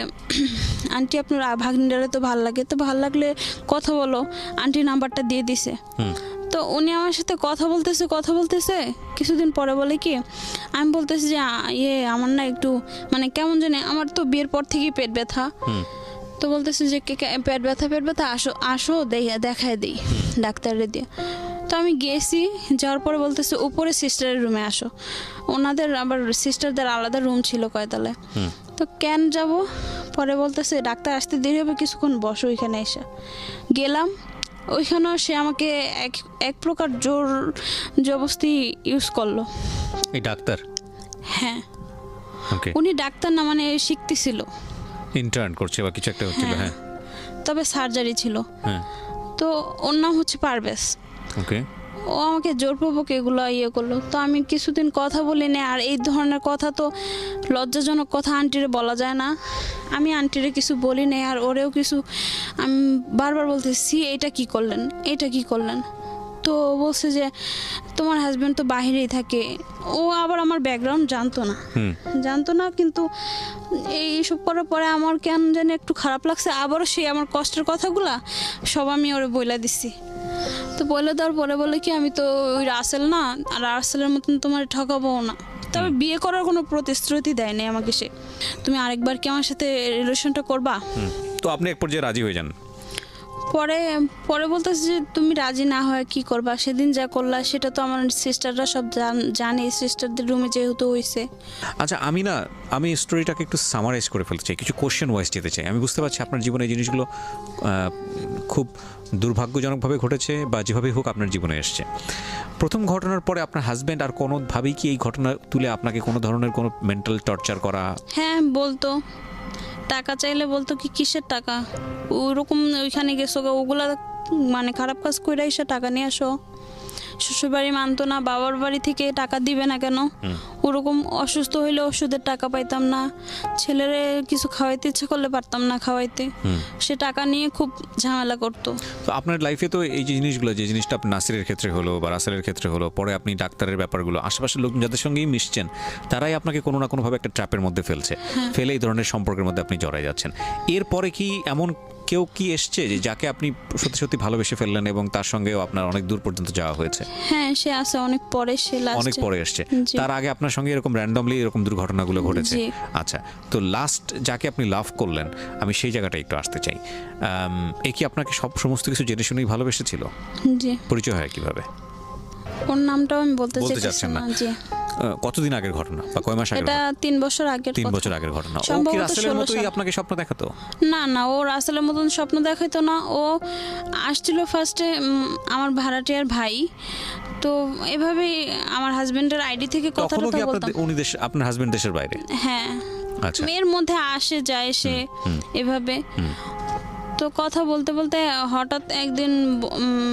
আন্টি আপনার ভাগ্নিটারে তো ভালো লাগে, তো ভালো লাগলে কথা বলো, আন্টি নাম্বারটা দিয়ে দিছে। তো উনি আমার সাথে কথা বলতেছে কিছুদিন পরে বলে কি, আমি বলতেছি যে আমার না একটু মানে কেমন জানি, আমার তো বিয়ের পর থেকেই পেট ব্যথা। তো বলতেছে যে পেট ব্যথা আসো দেখায় দিই ডাক্তারে দিয়ে। তো আমি গেছি, যাওয়ার পরে বলতেছে উপরে সিস্টারের রুমে আসো, ওনাদের আবার সিস্টারদের আলাদা রুম ছিল কয়তলায়। তো কেন যাব? পরে বলতেছে ডাক্তার আসতে দেরি হবে, কিছুক্ষণ বসো এখানে এসে। গেলাম, ওইখানেও সে আমাকে এক প্রকার জোর জবরদস্তি ইউজ করলো। এই ডাক্তার? হ্যাঁ, ওকে, উনি ডাক্তার না, মানে শিখতেছিল, ইন্টার্ন করছে বা কিছু একটা হচ্ছিল। হ্যাঁ, তবে সার্জারি ছিল। হ্যাঁ, তো ওর নাম হচ্ছে পারভেজ। ওকে। ও আমাকে জোরপূর্বক এগুলো করলো। তো আমি কিছুদিন কথা বলি না। আর এই ধরনের কথা তো লজ্জাজনক কথা আন্টিরে বলা যায় না। আমি আন্টিরে কিছু বলি নাই, আর ওরেও কিছু আমি বারবার বলতেছি এটা কি করলেন, এটা কি করলেন। তো বলছে যে তোমার হাজব্যান্ড তো বাহিরেই থাকে। ও আবার আমার ব্যাকগ্রাউন্ড জানতো না, কিন্তু এইসব করার পরে আমার কেন জানি একটু খারাপ লাগছে। আবারও সে আমার কষ্টের কথাগুলা সব আমি ওরে বইলা দিছি। তো বলে দেওয়ার পরে বলে কি আমি তো ওই রাসেল না, আর রাসেলের মতন তোমার ঠকাবো না। তবে বিয়ে করার কোনো প্রতিশ্রুতি দেয়নি আমাকে সে। তুমি আরেকবার কি আমার সাথে রিলেশনটা করবা? তো আপনি এক পর্যায়ে রাজি হয়ে যান? পরে পরে বলতেছে যে তুমি রাজি না হয় কি করবা, সেদিন যা করলা সেটা তো আমার সিস্টাররা সব জানে, সিস্টারদের রুমে যেহেতু হয়েছে। আচ্ছা, আমি স্টোরিটাকে একটু সামারাইজ করে ফেলতে চাই, কিছু কোশ্চেন ওয়াইজ যেতে চাই। আমি বুঝতে পারছি আপনার জীবনে এই জিনিসগুলো খুব দুর্ভাগ্যজনকভাবে ঘটেছে বা যেভাবেই হোক আপনার জীবনে এসছে। প্রথম ঘটনার পরে আপনার হাজব্যান্ড আর কোনোভাবেই কি এই ঘটনা তুলে আপনাকে কোনো ধরনের কোনো মেন্টাল টর্চার করা? হ্যাঁ, বলতো। টাকা চাইলে বলতো কি কিসের টাকা, ওরকম ওইখানে গেছো ওগুলা মানে খারাপ কাজ কইরা এসে টাকা নিয়ে আসো। শ্বশুরবাড়ি মানতো না, বাবার বাড়ি থেকে টাকা দিবে না কেন। ওরকম অসুস্থ হইলে ওষুধের টাকা পাইতাম না, ছেলেরে কিছু খাওয়াইতে ইচ্ছা করলে পারতাম না খাওয়াইতে। সে টাকা নিয়ে খুব ঝামেলা করতো। তো আপনার লাইফে তো এই যে জিনিসগুলো, যে জিনিসটা নাসিরের ক্ষেত্রে হলো বা রাসেলের ক্ষেত্রে হলো, পরে আপনি ডাক্তারের ব্যাপারগুলো, আশেপাশের লোক যাদের সঙ্গেই মিশছেন তারাই আপনাকে কোনো না কোনোভাবে একটা ট্র্যাপের মধ্যে ফেলছে, ফেলে এই ধরনের সম্পর্কের মধ্যে আপনি জড়াই যাচ্ছেন। এরপরে কি এমন কেউ কি এসছে যে যাকে আপনি সত্যি সত্যি ভালোবেসে ফেললেন এবং তার সঙ্গেও আপনার অনেক দূর পর্যন্ত যাওয়া হয়েছে? হ্যাঁ, সে আসে অনেক পরে, সে অনেক পরে এসছে। তার আগে আপনার সঙ্গে এরকম র্যান্ডমলি এরকম দুর্ঘটনাগুলো ঘটেছে? আচ্ছা, তো লাস্ট যাকে আপনি লাভ করলেন, আমি সেই জায়গাটা একটু আসতে চাই। এ কি আপনাকে সমস্ত কিছু জেনে শুনেই ভালোবেসেছিল? জি। পরিচয় হয় কিভাবে? ওর নামটাও আমি বলতে চাচ্ছেন না? জি। কতদিন আগের ঘটনা বা কয় মাস আগের? এটা 3 বছর আগের। 3 বছর আগের ঘটনা। ও কি রাসেলের মতোই আপনাকে স্বপ্ন দেখাতো? না, ও রাসেলের মতন স্বপ্ন দেখাইতো না। ও আসছিল ফার্স্টে আমার ভাড়াটিয়ার ভাই। তো এভাবেই আমার হাজবেন্ডের আইডি থেকে কথাটা বলতাম। উনি আপনার হাজবেন্ড দেশের বাইরে? হ্যাঁ। আচ্ছা। এর মধ্যে আসে যায় সে এভাবে। তো কথা বলতে বলতে হঠাৎ একদিন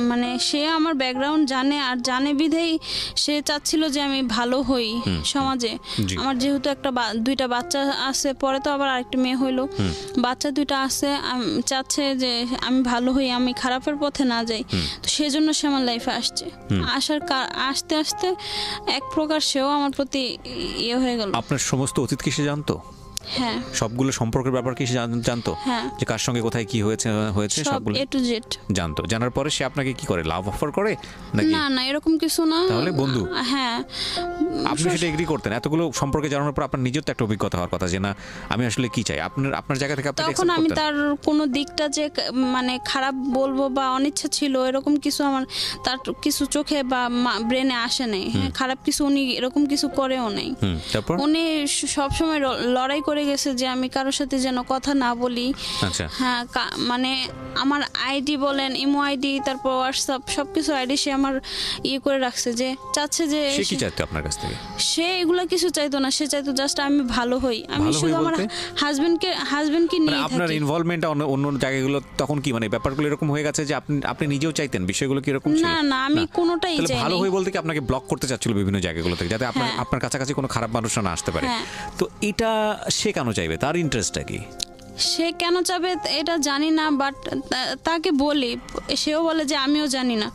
মানে সে আমার ব্যাকগ্রাউন্ড জানে, আর জানে বিধেই সে চাচ্ছিল যে আমি ভালো হই সমাজে। আমার যেহেতু দুইটা বাচ্চা আছে, পরে তো আবার আরেকটা মেয়ে হইলো, বাচ্চা দুইটা আছে, চাচ্ছে যে আমি ভালো হই, আমি খারাপের পথে না যাই। তো সেজন্য সে আমার লাইফে আসছে। আস্তে আস্তে এক প্রকার সেও আমার প্রতি ইয়ে হয়ে গেল। আপনার সমস্ত অতীত কি সে জানতো? হ্যাঁ, সবগুলো সম্পর্কের ব্যাপার কি সে জানতো? হ্যাঁ, যে কার সঙ্গে কোথায় কি হয়েছে সবগুলো A to Z জানতো। জানার পরে সে আপনাকে কি করে, লাভ অফার করে নাকি? না, এরকম কিছু না। তাহলে বন্ধু? হ্যাঁ। আপনি সেটা এগ্রি করতেন? এতগুলো সম্পর্কে জানার পর আপনার নিজের তো একটা অভিজ্ঞতা হওয়ার কথা যে না, আমি আসলে কি চাই। আপনার জায়গা থেকে আপনি তখন আমি তার কোনো দিকটা যে মানে খারাপ বলবো বা অনিচ্ছা ছিল এরকম কিছু আমার তার কিছু চোখে বা ব্রেনে আসে নাই। হ্যাঁ, খারাপ কিছু উনি এরকম কিছু করেও নাই। তারপর উনি সবসময় লড়াই করে গেছে যে আমি কারোর সাথে যেন কথা না বলি। আচ্ছা। হ্যাঁ, মানে আমার আইডি বলেন, ইমো আইডি, তারপর হোয়াটসঅ্যাপ, সবকিছু আইডি সে আমার করে রাখছে। যে চাচ্ছে যে সে কি চাইতো আপনার কাছ থেকে? সে এগুলা কিছু চাইতো না, সে চাইতো জাস্ট আমি ভালো হই। আমি শুধু আমার হাজবেন্ডকে নিয়ে থাকি। আপনার ইনভলভমেন্টটা অন্য জায়গাগুলো তখন কি মানে ব্যাপারগুলো এরকম হয়ে গেছে যে আপনি নিজেও চাইতেন বিষয়গুলো কি এরকম ছিল? না, আমি কোনোটাই চাইনি। ভালো হই বলতে কি আপনাকে ব্লক করতে চাচ্ছিল বিভিন্ন জায়গাগুলো থেকে, যাতে আপনার কাছাকাছি কোনো খারাপ মানুষ না আসতে পারে। তো এটা সে কেন চাইবে? তার ইন্টারেস্টটা কি? সে কেন চাবে এটা জানি না, বাট তাকে বলি, সেও বলে যে আমিও জানি না,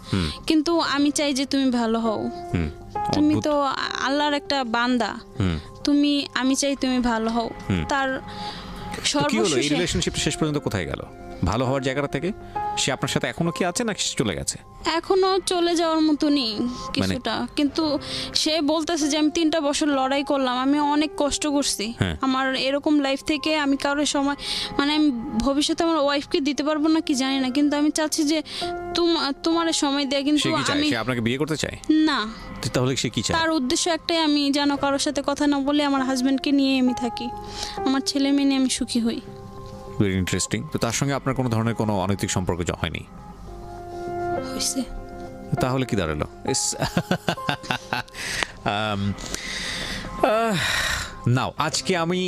কিন্তু আমি চাই যে তুমি ভালো হও। তুমি তো আল্লাহর একটা বান্দা, আমি চাই তুমি ভালো হও। তার সর্বশেষ এই রিলেশনশিপ শেষ পর্যন্ত কোথায় গেল? ভালো হওয়ার জায়গাটা থেকে সে আপনার সাথে এখনো কি আছে না চলে গেছে? এখনো চলে যাওয়ার মতনই কিছুটা, কিন্তু সে বলতেছে যে আমি 3টা বছর লড়াই করলাম, আমি অনেক কষ্ট করছি। আমার এরকম লাইফ থেকে আমি কারোর সময় মানে আমি ভবিষ্যতে আমার ওয়াইফকে দিতে পারবো না কি জানি না, কিন্তু আমি চাচ্ছি যে তোমার সময় দেয়া। কিন্তু আমি আপনাকে বিয়ে করতে চাই না। তাহলে সে কি চায়? তার উদ্দেশ্য একটাই, আমি যেন কারোর সাথে কথা না বলে আমার হাজবেন্ডকে নিয়ে আমি থাকি, আমার ছেলে মেয়ে নিয়ে আমি সুখী হই। Very interesting. তো তার সঙ্গে আপনার কোনো ধরনের কোনো অনৈতিক সম্পর্ক হয়নি? হয়েছে। তাহলে কি দাঁড়ালো? নাও আজকে আমি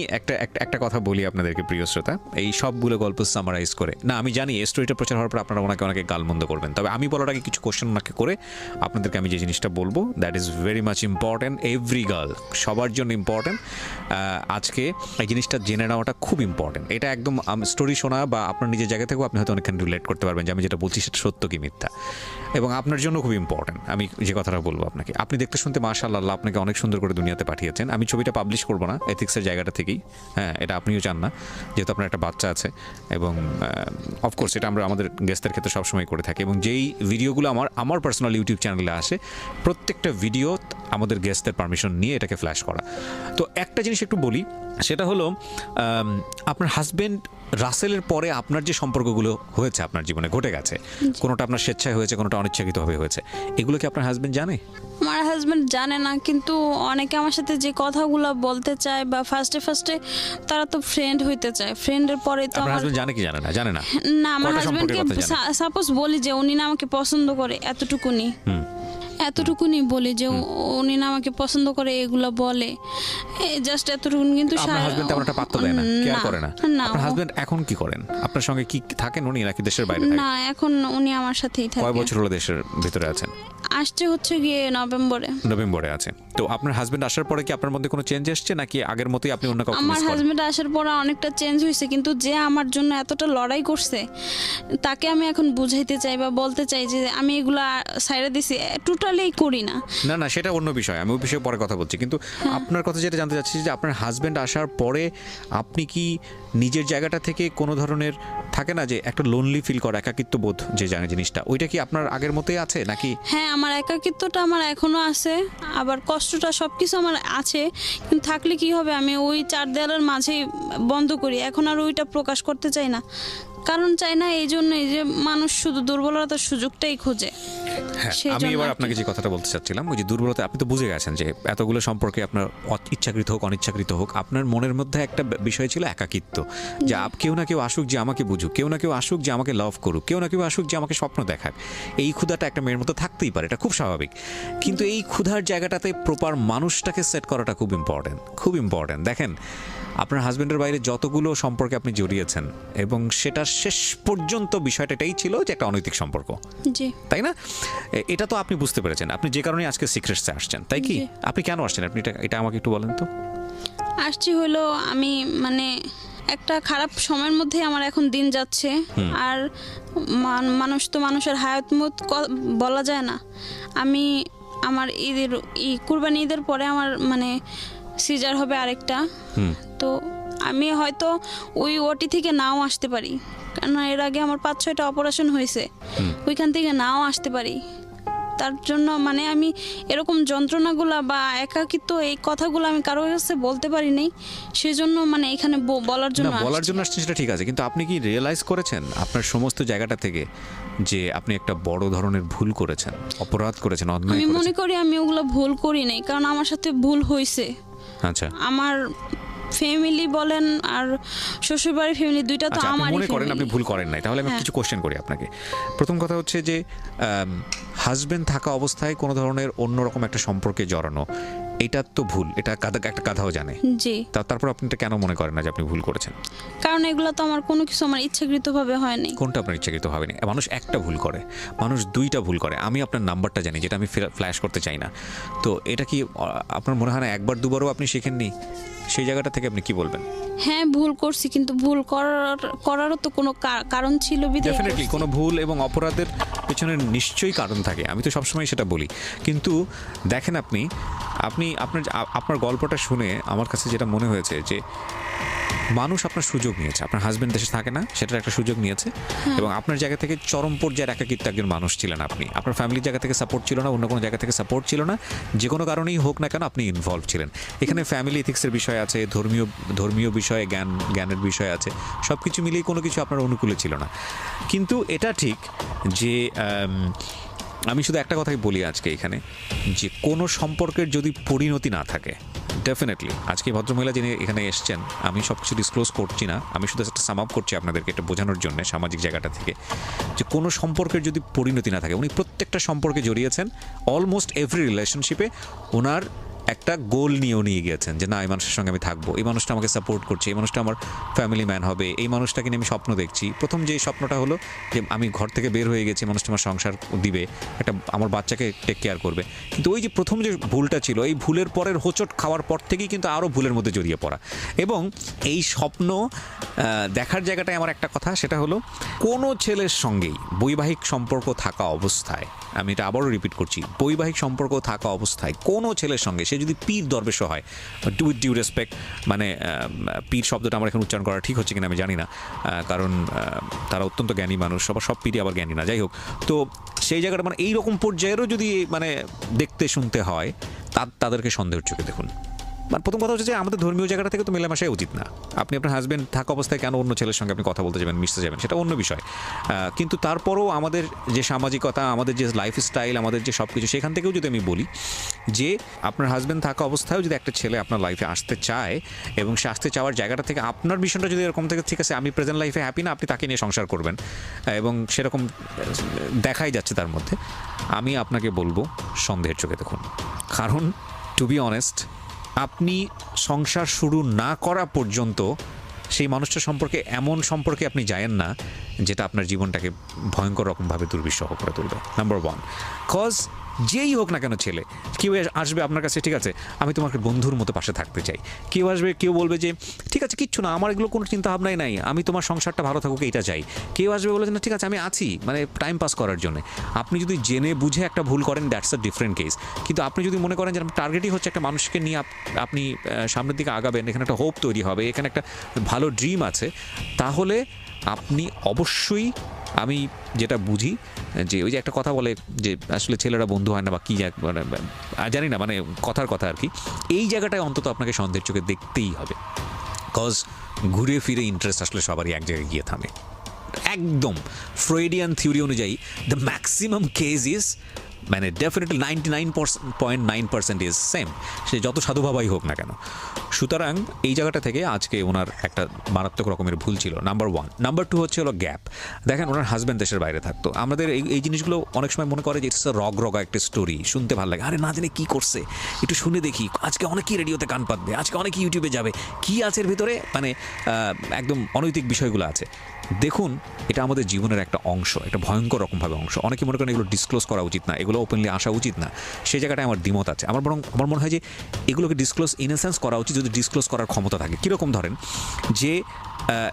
একটা কথা বলি আপনাদেরকে প্রিয় শ্রোতা, এই সবগুলো গল্প সামারাইজ করে, না আমি জানি এই স্টোরিটা প্রচার হওয়ার পর আপনারা ওনাকে অনেকে গালমন্দ করবেন, তবে আমি বলার আগে কিছু কোশ্চেন ওনাকে করে আপনাদেরকে আমি যে জিনিসটা বলবো that is very much important, every girl, সবার জন্য ইম্পর্ট্যান্ট। আজকে এই জিনিসটা জেনে নেওয়াটা খুব ইম্পর্ট্যান্ট। এটা একদম স্টোরি শোনা বা আপনার নিজের জায়গা থেকেও আপনি হয়তো অনেকখানি রিলেট করতে পারবেন যে আমি যেটা বলছি সেটা সত্য কি মিথ্যা, এবং আপনার জন্য খুব ইম্পর্ট্যান্ট। আমি যে কথাটা বলবো আপনাকে, আপনি দেখতে শুনতে মাশাআল্লাহ, আল্লাহ আপনাকে অনেক সুন্দর করে দুনিয়াতে পাঠিয়েছেন। আমি ছবিটা পাবলিশ করবো না এথিক্সের জায়গাটা থেকেই, হ্যাঁ এটা আপনিও চান না, যেহেতু আপনার একটা বাচ্চা আছে, এবং অফকোর্স এটা আমরা আমাদের গেস্টদের ক্ষেত্রে সবসময় করে থাকি, এবং যেই ভিডিওগুলো আমার পার্সোনাল ইউটিউব চ্যানেলে আসে প্রত্যেকটা ভিডিও আমাদের গেস্টদের পারমিশন নিয়ে এটাকে ফ্ল্যাশ করা। তো একটা জিনিস একটু বলি, সেটা হলো আপনার হাজবেন্ড রাসেলের পরে আপনার যে সম্পর্কগুলো হয়েছে আপনার জীবনে ঘটে গেছে, কোনোটা আপনার স্বেচ্ছায় হয়েছে, কোনোটা অনিচ্ছাকৃতভাবে হয়েছে, এগুলো কি আপনার হাজবেন্ড জানে? আমার হাজবেন্ড জানে না, কিন্তু অনেকে আমার সাথে যে কথাগুলো বলতে চায় বা ফার্স্টে তারা তো ফ্রেন্ড হইতে চায়, ফ্রেন্ডের পরে তো আপনার আমার হাজবেন্ড জানে কি জানে না? জানে না। না, আমার কয়টা হাজবেন্ডকে সম্পর্কের কথা জানে? সাপোজ বলি যে উনি না আমাকে পছন্দ করে, এতটুকুনি বলি যে উনি না আমাকে পছন্দ করে, এগুলো বলে জাস্ট এতটুকুনি। কিন্তু আপনার হাজবেন্ড তেমন একটা পাত্তা দেয় না, কেয়ার করে না? না, আপনার হাজবেন্ড এখন কি করেন? আপনার সঙ্গে কি থাকেন উনি, নাকি দেশের বাইরে থাকেন? না, এখন উনি আমার সাথেই থাকে। কয় বছর হলো দেশের ভিতরে আছেন? আসছে হচ্ছে গিয়ে নভেম্বরে আছে। তো আপনার হাজবেন্ড আসার পরে কি আপনার মধ্যে কোনো চেঞ্জ এসেছে, নাকি আগের মতোই আপনি অন্য কাউকে মিস আমার করেন? হাজবেন্ড আসার পরে অনেকটা চেঞ্জ হয়েছে, কিন্তু যে আমার জন্য এতটা লড়াই করছে তাকে আমি এখন বুঝাইতে চাই বা বলতে চাই যে আমি এগুলা সাইডে দিছি, টোটালি করি না। না সেটা অন্য বিষয়, আমি ওই বিষয়ে পরে কথা বলছি, কিন্তু আপনার কথা যেটা জানতে চাচ্ছি যে আপনার হাজবেন্ড আসার পরে আপনি কি নিজের জায়গাটা থেকে কোনো ধরনের থাকে না যে একটা লোনলি ফিল করা, একাকিত্ব বোধ যে জানে জিনিসটা, ওইটা কি আপনার আগের মতোই আছে নাকি? হ্যাঁ, আমার একাকিত্বটা আমার এখনো আছে, আবার কষ্টটা সবকিছু আমার আছে, কিন্তু থাকলে কি হবে, আমি ওই চার দেয়ালের মাঝেই বন্ধ করি, এখন আর ওইটা প্রকাশ করতে চাই না, কারণ চাই না এই জন্যই যে মানুষ শুধু দুর্বলতার সুযোগটাই খোঁজে। হ্যাঁ, সেই আমি জন্য এবার আর কি। আপনাকে যে কথাটা বলতে চাচ্ছিলাম, ওই যে দুর্বলতা, আপনি তো বুঝে গেছেন যে এতগুলো সম্পর্কে আপনার ইচ্ছাকৃত হোক অনিচ্ছাকৃত হোক আপনার মনের মধ্যে একটা বিষয় ছিল একাকিত্ব, যে কেউ না কেউ আসুক যে আমাকে বুঝুক, কেউ না কেউ আসুক যে আমাকে লাভ করুক, কেউ না কেউ আসুক যে আমাকে স্বপ্ন দেখাক। এই ক্ষুধাটা একটা মেয়ের মধ্যে থাকতেই পারে, এটা খুব স্বাভাবিক, কিন্তু এই ক্ষুধার জায়গাটাতে প্রপার মানুষটাকে সেট করাটা খুব ইম্পর্টেন্ট। দেখেন, আপনার হাজবেন্ডের বাইরে যতগুলো সম্পর্কে আপনি জড়িয়েছেন, এবং সেটা শেষ পর্যন্ত বিষয়টা এটাই ছিল যে একটা অনৈতিক সম্পর্ক, জি, তাই না? এটা তো আপনি বুঝতে পেরেছেন, আপনি যে কারণে আজকে সিক্রেটসে আসছেন, তাই কি? জি। আপনি কেন আসছেন, আপনি এটা আমাকে একটু বলেন তো। আসছি হলো আমি মানে একটা খারাপ সময়ের মধ্যে আমার এখন দিন যাচ্ছে, আর মানুষ তো মানুষের হায়াত মত বলা যায় না। আমি আমার কুরবানি ঈদের পরে আমার মানে সিজার হবে আরেকটা, তো আমি হয়তো ওই ওটি থেকে নাও আসতে পারি, কারণ এর আগে আমার 5-6টা অপারেশন হয়েছে, ওইখান থেকে নাও আসতে পারি। তার জন্য মানে আমি এরকম যন্ত্রণাগুলা বা একাকিত্ব এই কথাগুলো আমি কারোর কাছে বলতে পারি নাই, সেজন্য মানে এখানে বলার জন্য আসছেন, সেটা ঠিক আছে, কিন্তু আপনি কি রিয়েলাইজ করেছেন আপনার সমস্ত জায়গাটা থেকে যে আপনি একটা বড় ধরনের ভুল করেছেন, অপরাধ করেছেন, অন্যায় আমি করেছেন? মনে করি আমি ওগুলো ভুল করি নাই, কারণ আমার সাথে ভুল হয়েছে। আচ্ছা, আমার ফ্যামিলি বলেন আর শ্বশুরবাড়ির ফ্যামিলি দুইটা তো আচ্ছা, আপনি আমারই মনে করেন আপনি ফ্যামিলি। ভুল করেন নাই, তাহলে আমি হ্যাঁ। কিছু কোশ্চেন করি আপনাকে। প্রথম কথা হচ্ছে যে হাজবেন্ড থাকা অবস্থায় কোনো ধরনের অন্যরকম একটা সম্পর্কে জড়ানো, এটা তো ভুল, এটা একটা গাধাও জানে। জি, তারপর আপনি এটা কেন মনে করেন না যে আপনি ভুল করেছেন? কারণ এগুলো তো আমার কোনো কিছু আমার ইচ্ছাকৃতভাবে হয়নি। কোনটা আপনার ইচ্ছাকৃত হবে না? মানুষ একটা ভুল করে, মানুষ দুইটা ভুল করে। আমি আপনার নাম্বারটা জানি, যেটা আমি ফ্ল্যাশ করতে চাই না। তো এটা কি আপনার মনে হয় না একবার দুবারও আপনি শেখেননি? সেই জায়গাটা থেকে আপনি কি বলবেন? হ্যাঁ, ভুল করছি, কিন্তু ভুল করারও তো কোনো কারণ ছিল বিধায় ডেফিনেটলি করছি। কোনো ভুল এবং অপরাধের পেছনে নিশ্চয়ই কারণ থাকে, আমি তো সবসময় সেটা বলি। কিন্তু দেখেন, আপনার গল্পটা শুনে আমার কাছে যেটা মনে হয়েছে যে মানুষ আপনার সুযোগ নিয়েছে। আপনার হাজবেন্ড দেশে থাকে না, সেটার একটা সুযোগ নিয়েছে, এবং আপনার জায়গা থেকে চরম পর্যায়ের একাকিত্ব একজন মানুষ ছিলেন আপনি। আপনার ফ্যামিলির জায়গা থেকে সাপোর্ট ছিল না, অন্য কোনো জায়গা থেকে সাপোর্ট ছিল না, যে কোনো কারণেই হোক না কেন আপনি ইনভলভ ছিলেন। এখানে ফ্যামিলি এথিক্সের বিষয় আছে, ধর্মীয় বিষয়ে জ্ঞানের বিষয় আছে, সব কিছু মিলিয়ে কোনো কিছু আপনার অনুকূলে ছিল না। কিন্তু এটা ঠিক যে আমি শুধু একটা কথাই বলি আজকে এখানে, যে কোনো সম্পর্কের যদি পরিণতি না থাকে, ডেফিনেটলি আজকে এই ভদ্রমহিলা যিনি এখানে এসছেন, আমি সব কিছু ডিসক্লোজ করছি না, আমি শুধু একটা সাম আপ করছি আপনাদেরকে এটা বোঝানোর জন্য সামাজিক জায়গাটা থেকে, যে কোনো সম্পর্কের যদি পরিণতি না থাকে, উনি প্রত্যেকটা সম্পর্কে জড়িয়েছেন, অলমোস্ট এভরি রিলেশনশিপে ওনার একটা গোল নিয়েও নিয়ে গিয়েছেন যে না এই মানুষের সঙ্গে আমি থাকবো, এই মানুষটা আমাকে সাপোর্ট করছে, এই মানুষটা আমার ফ্যামিলি ম্যান হবে, এই মানুষটাকে নিয়ে আমি স্বপ্ন দেখছি। প্রথম যে স্বপ্নটা হলো যে আমি ঘর থেকে বের হয়ে গেছি, মানুষটা আমার সংসার দিবে, একটা আমার বাচ্চাকে টেক কেয়ার করবে। কিন্তু ওই যে প্রথম যে ভুলটা ছিল, এই ভুলের পরের হোঁচট খাওয়ার পর থেকেই কিন্তু আরও ভুলের মধ্যে জড়িয়ে পড়া। এবং এই স্বপ্ন দেখার জায়গাটায় আমার একটা কথা, সেটা হলো কোনো ছেলের সঙ্গেই বৈবাহিক সম্পর্ক থাকা অবস্থায়, আমি এটা আবারও রিপিট করছি, বৈবাহিক সম্পর্ক থাকা অবস্থায় কোনো ছেলের সঙ্গে সে যদি পীর দরবেশও হয়, ডু উইথ ডিউ রেসপেক্ট, মানে পীর শব্দটা আমার এখন উচ্চারণ করা ঠিক হচ্ছে কিনা আমি জানি না, কারণ তারা অত্যন্ত জ্ঞানী মানুষ, সব পীরই আবার জ্ঞানী না, যাই হোক। তো সেই জায়গাটা মানে এইরকম পর্যায়েরও যদি মানে দেখতে শুনতে হয়, তাদেরকে সন্দেহের চোখে দেখুন। মানে প্রথম কথা হচ্ছে যে আমাদের ধর্মীয় জায়গাটা থেকে তো মেলামেশাই উচিত না। আপনি আপনার হাজব্যান্ড থাকা অবস্থায় কেন অন্য ছেলের সঙ্গে আপনি কথা বলতে যাবেন, মিশতে যাবেন, সেটা অন্য বিষয়। কিন্তু তারপরও আমাদের যে সামাজিকতা, আমাদের যে লাইফস্টাইল, আমাদের যে সব কিছু, সেখান থেকেও যদি আমি বলি যে আপনার হাজব্যান্ড থাকা অবস্থায়ও যদি একটা ছেলে আপনার লাইফে আসতে চায়, এবং সে আসতে চাওয়ার জায়গাটা থেকে আপনার মিশনটা যদি এরকম থেকে, ঠিক আছে আমি প্রেজেন্ট লাইফে হ্যাপি না, আপনি তাকে নিয়ে সংসার করবেন, এবং সেরকম দেখাই যাচ্ছে তার মধ্যে, আমি আপনাকে বলবো সন্দেহের চোখে দেখুন। কারণ টু বি অনেস্ট, আপনি সংসার শুরু না করা পর্যন্ত সেই মানুষটার সম্পর্কে এমন সম্পর্কে আপনি জানেন না যেটা আপনার জীবনটাকে ভয়ঙ্কর রকমভাবে দুর্বিষহ করে তুলবে। নাম্বার ওয়ান, কজ যেই হোক না কেন ছেলে, কেউ আসবে আপনার কাছে, ঠিক আছে আমি তোমাকে বন্ধুর মতো পাশে থাকতে চাই, কেউ আসবে কেউ বলবে যে ঠিক আছে কিচ্ছু না, আমার এগুলো কোনো চিন্তা ভাবনাই নাই, আমি তোমার সংসারটা ভালো থাকুক এইটা চাই, কেউ আসবে বলে যে না ঠিক আছে আমি আছি মানে টাইম পাস করার জন্য। আপনি যদি জেনে বুঝে একটা ভুল করেন, দ্যাটস আ ডিফারেন্ট কেস। কিন্তু আপনি যদি মনে করেন যে টার্গেটই হচ্ছে একটা মানুষকে নিয়ে আপনি সামনের দিকে আগাবেন, এখানে একটা হোপ তৈরি হবে, এখানে একটা ভালো ড্রিম আছে, তাহলে আপনি অবশ্যই, আমি যেটা বুঝি যে ওই যে একটা কথা বলে যে আসলে ছেলেরা বন্ধু হয় না বা কী জানি না, মানে কথার কথা আর কি, এই জায়গাটায় অন্তত আপনাকে সন্দেহের চোখে দেখতেই হবে। কজ ঘুরে ফিরে ইন্টারেস্ট আসলে সবারই এক জায়গায় গিয়ে থামে। একদম ফ্রয়েডিয়ান থিওরি অনুযায়ী দ্য ম্যাক্সিমাম কেস ইজ, মানে ডেফিনেটলি 99.9% ইজ সেম, সে যত সাধু বাবাই হোক না কেন। সুতরাং এই জায়গাটা থেকে আজকে ওনার একটা মারাত্মক রকমের ভুল ছিল, নাম্বার ওয়ান। নাম্বার টু হচ্ছে হলো গ্যাপ। দেখেন ওনার হাজব্যান্ড দেশের বাইরে থাকতো, আমাদের এই জিনিসগুলো অনেক সময় মনে করে যে ইটস রগা একটা স্টোরি, শুনতে ভালো লাগে, আরে না জানে কী করছে একটু শুনে দেখি, আজকে অনেকেই রেডিওতে কান পাতবে, আজকে অনেকেই ইউটিউবে যাবে, কী আছে এর ভিতরে, মানে একদম অনৈতিক বিষয়গুলো আছে। দেখুন এটা আমাদের জীবনের একটা অংশ, একটা ভয়ঙ্কর রকমভাবে অংশ। অনেকে মনে করেন এগুলো ডিসক্লোজ করা উচিত না, এগুলো ওপেনলি আসা উচিত না, সেই জায়গাটায় আমার দ্বিমত আছে। আমার মনে হয় যে এগুলোকে ডিসক্লোজ ইন এ সেন্স করা উচিত যদি ডিসক্লোজ করার ক্ষমতা থাকে। কীরকম ধরেন যে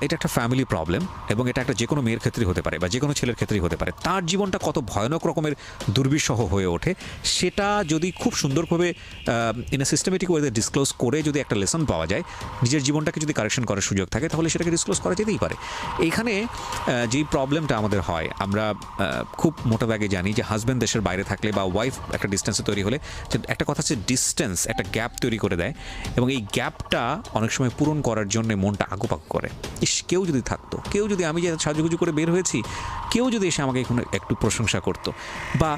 এটা একটা ফ্যামিলি প্রবলেম, এবং এটা একটা যে কোনো মেয়ের ক্ষেত্রেই হতে পারে বা যে কোনো ছেলের ক্ষেত্রেই হতে পারে, তার জীবনটা কত ভয়ানক রকমের দুর্বিষহ হয়ে ওঠে, সেটা যদি খুব সুন্দরভাবে ইন এ সিস্টেমেটিক ওয়েতে ডিসক্লোজ করে যদি একটা লেসন পাওয়া যায়, নিজের জীবনটাকে যদি কারেকশন করার সুযোগ থাকে, তাহলে সেটাকে ডিসক্লোজ করা যেতেই পারে। এইখানে যেই প্রবলেমটা আমাদের হয়, আমরা খুব মোটা দাগে জানি যে হাজব্যান্ড দেশের বাইরে থাকলে বা ওয়াইফ একটা ডিস্টেন্সে তৈরি হলে, যে একটা কথা হচ্ছে ডিস্টেন্স একটা গ্যাপ তৈরি করে দেয়, এবং এই গ্যাপটা অনেক সময় পূরণ করার জন্য মনটা আগুপাক করে। ইস, কেউ যদি থাকতো, কেউ যদি, আমি যে সাজুগুজু করে বের হয়েছি, কেউ যদি এসে আমাকে একটু প্রশংসা করতো, বা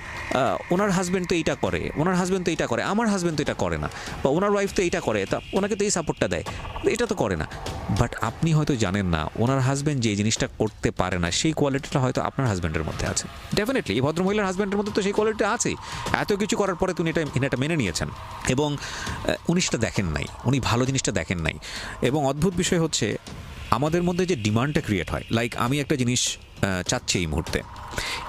ওনার হাজব্যান্ড তো এইটা করে, ওনার হাজব্যান্ড তো এইটা করে, আমার হাজব্যান্ড তো এটা করে না, বা ওনার ওয়াইফ তো এইটা করে, তা ওনাকে তো এই সাপোর্টটা দেয়, এটা তো করে না। বাট আপনি হয়তো জানেন না ওনার হাজব্যান্ড যে জিনিসটা করতে পারে না, সেই কোয়ালিটিটা হয়তো আপনার হাজব্যান্ডের মধ্যে আছে। ডেফিনেটলি এই ভদ্রমহিলার হাজব্যান্ডের মধ্যে তো সেই কোয়ালিটি আছে। এত কিছু করার পরে তিনি এটা মেনে নিয়েছেন, এবং উনি সেটা দেখেন নাই, উনি ভালো জিনিসটা দেখেন নাই। এবং অদ্ভুত বিষয় হচ্ছে আমাদের মধ্যে যে ডিমান্ডটা ক্রিয়েট হয়, লাইক আমি একটা জিনিস চাচ্ছি এই মুহূর্তে,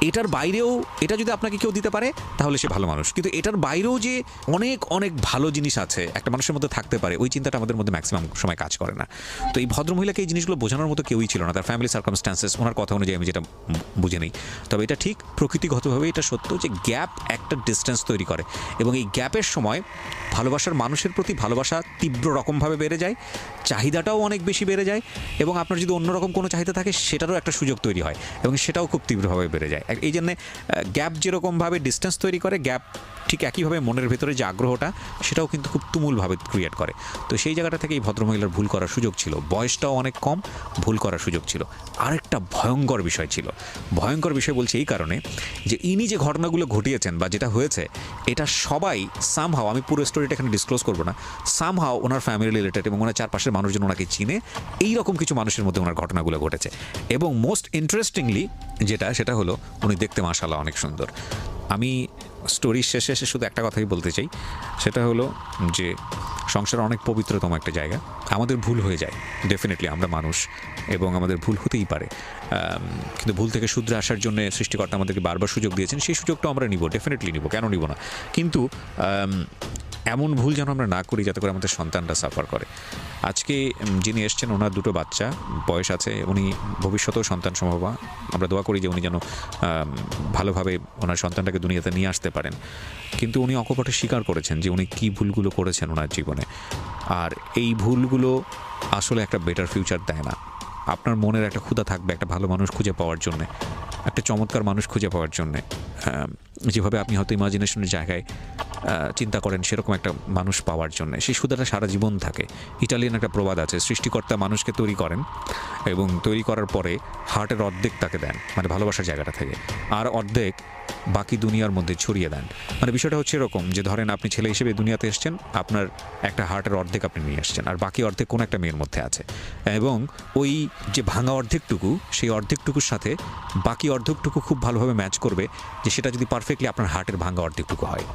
এটার বাইরেও এটা যদি আপনাকে কেউ দিতে পারে তাহলে সে ভালো মানুষ, কিন্তু এটার বাইরেও যে অনেক অনেক ভালো জিনিস আছে একটা মানুষের মধ্যে থাকতে পারে, ওই চিন্তাটা আমাদের মধ্যে ম্যাক্সিমাম সময় কাজ করে না। তো এই ভদ্রমহিলাকে এই জিনিসগুলো বোঝানোর মতো কেউই ছিল না, তার ফ্যামিলি সার্কামস্ট্যান্সেস, ওনার কথা অনুযায়ী আমি যেটা বুঝে নিই। তবে এটা ঠিক প্রকৃতিগতভাবে এটা সত্য যে গ্যাপ একটা ডিস্টেন্স তৈরি করে, এবং এই গ্যাপের সময় ভালোবাসার মানুষের প্রতি ভালোবাসা তীব্র রকমভাবে বেড়ে যায়, চাহিদাটাও অনেক বেশি বেড়ে যায়, এবং আপনার যদি অন্যরকম কোনো চাহিদা থাকে সেটারও একটা সুযোগ তৈরি হয়, এবং সেটাও খুব তীব্রভাবে বেড়ে যায়। এই জন্যে গ্যাপ যেরকমভাবে ডিস্টেন্স তৈরি করে, গ্যাপ ঠিক একইভাবে মনের ভেতরে যে আগ্রহটা সেটাও কিন্তু খুব তুমুলভাবে ক্রিয়েট করে। তো সেই জায়গাটা থেকে এই ভদ্রমহিলার ভুল করার সুযোগ ছিল, বয়সটাও অনেক কম, ভুল করার সুযোগ ছিল। আরেকটা ভয়ঙ্কর বিষয় ছিল, ভয়ঙ্কর বিষয় বলছি এই কারণে যে ইনি যে ঘটনাগুলো ঘটিয়েছেন বা যেটা হয়েছে এটা সবাই সামহাও, আমি পুরো স্টোরিটা এখানে ডিসক্লোজ করবো না, সামহাও ওনার ফ্যামিলি রিলেটেড এবং ওনার চারপাশের মানুষজন ওনাকে চিনে, এইরকম কিছু মানুষের মধ্যে ওনার ঘটনাগুলো ঘটেছে। এবং মোস্ট ইন্টারেস্টিংলি সেটা হলো উনি দেখতে মাশাআল্লাহ অনেক সুন্দর। আমি স্টোরির শেষে শুধু একটা কথাই বলতে চাই, সেটা হলো যে সংসার অনেক পবিত্রতম একটা জায়গা। আমাদের ভুল হয়ে যায়, ডেফিনেটলি আমরা মানুষ এবং আমাদের ভুল হতেই পারে, কিন্তু ভুল থেকে শুধরে আসার জন্য সৃষ্টিকর্তা আমাদেরকে বারবার সুযোগ দিয়েছেন, সেই সুযোগটা আমরা নিব, ডেফিনেটলি নিব, কেন নিব না। কিন্তু এমন ভুল যেন আমরা না করি যাতে করে আমাদের সন্তানরা সাফার করে। আজকে যিনি এসছেন ওনার দুটো বাচ্চা, বয়স আছে, উনি ভবিষ্যতেও সন্তান সম্ভবা, আমরা দোয়া করি যে উনি যেন ভালোভাবে ওনার সন্তানটাকে দুনিয়াতে নিয়ে আসতে পারেন। কিন্তু উনি অকপটে স্বীকার করেছেন যে উনি কী ভুলগুলো করেছেন ওনার জীবনে, আর এই ভুলগুলো আসলে একটা বেটার ফিউচার দেয় না। আপনার মনের একটা ক্ষুধা থাকবে একটা ভালো মানুষ খুঁজে পাওয়ার জন্যে, একটা চমৎকার মানুষ খুঁজে পাওয়ার জন্যে, যেভাবে আপনি হয়তো ইমাজিনেশনের জায়গায় চিন্তা করেন সেরকম একটা মানুষ পাওয়ার জন্য, সেই ক্ষুধাটা সারা জীবন থাকে। ইটালিয়ান একটা প্রবাদ আছে, সৃষ্টিকর্তা মানুষকে তৈরি করেন এবং তৈরি করার পরে হার্টের অর্ধেক তাকে দেন, মানে ভালোবাসার জায়গাটা থেকে, আর অর্ধেক বাকি দুনিয়ার মধ্যে ছড়িয়ে দেন। মানে বিষয়টা হচ্ছে এরকম যে ধরেন আপনি ছেলে হিসেবে দুনিয়াতে এসছেন, আপনার একটা হার্টের অর্ধেক আপনি নিয়ে এসছেন, আর বাকি অর্ধেক কোনো একটা মেয়ের মধ্যে আছে, এবং ওই যে ভাঙা অর্ধেকটুকু, সেই অর্ধেকটুকুর সাথে বাকি অর্ধেকটুকু খুব ভালোভাবে ম্যাচ করবে, যে সেটা যদি পারফেক্টলি আপনার হার্টের ভাঙা অর্ধেকটুকু হয়।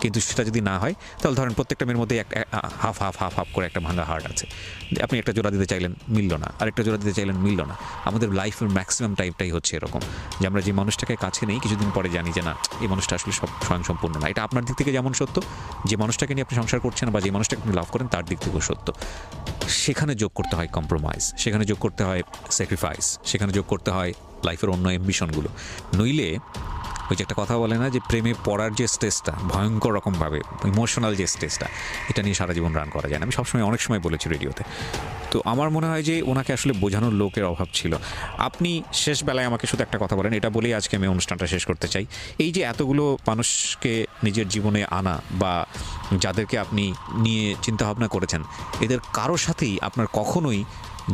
কিন্তু সেটা যদি না হয় তাহলে ধরেন প্রত্যেকটা মেয়ের মধ্যে একটা হাফ হাফ হাফ হাফ করে একটা ভাঙা হার্ট আছে, আপনি একটা জোড়া দিতে চাইলেন মিলল না, আরেকটা জোড়া দিতে চাইলেন মিলল না। আমাদের লাইফের ম্যাক্সিমাম টাইপটাই হচ্ছে এরকম, যে আমরা যে মানুষটাকে কাছে নেই কিছুদিন পরে জানি যে না, এই মানুষটা আসলে সব স্বয়ংসম্পূর্ণ না। এটা আপনার দিক থেকে যেমন সত্য, যে মানুষটাকে নিয়ে আপনি সংসার করছেন বা যে মানুষটাকে আপনি লাভ করেন তার দিক থেকেও সত্য। সেখানে যোগ করতে হয় কম্প্রোমাইজ, সেখানে যোগ করতে হয় স্যাক্রিফাইস, সেখানে যোগ করতে হয় লাইফের অন্য অ্যাম্বিশনগুলো। নইলে ওই যে একটা কথা বলে না যে প্রেমে পড়ার যে স্টেজটা, ভয়ঙ্কর রকমভাবে ইমোশনাল যে স্টেজটা, এটা নিয়ে সারা জীবন রান করা যায় না। আমি সবসময় অনেক সময় বলেছি রেডিওতে। তো আমার মনে হয় যে ওনাকে আসলে বোঝানোর লোকের অভাব ছিল। আপনি শেষ বেলায় আমাকে শুধু একটা কথা বলেন, এটা বলেই আজকে আমি অনুষ্ঠানটা শেষ করতে চাই। এই যে এতগুলো মানুষকে নিজের জীবনে আনা বা যাদেরকে আপনি নিয়ে চিন্তাভাবনা করেছেন, এদের কারোর সাথেই আপনার কখনোই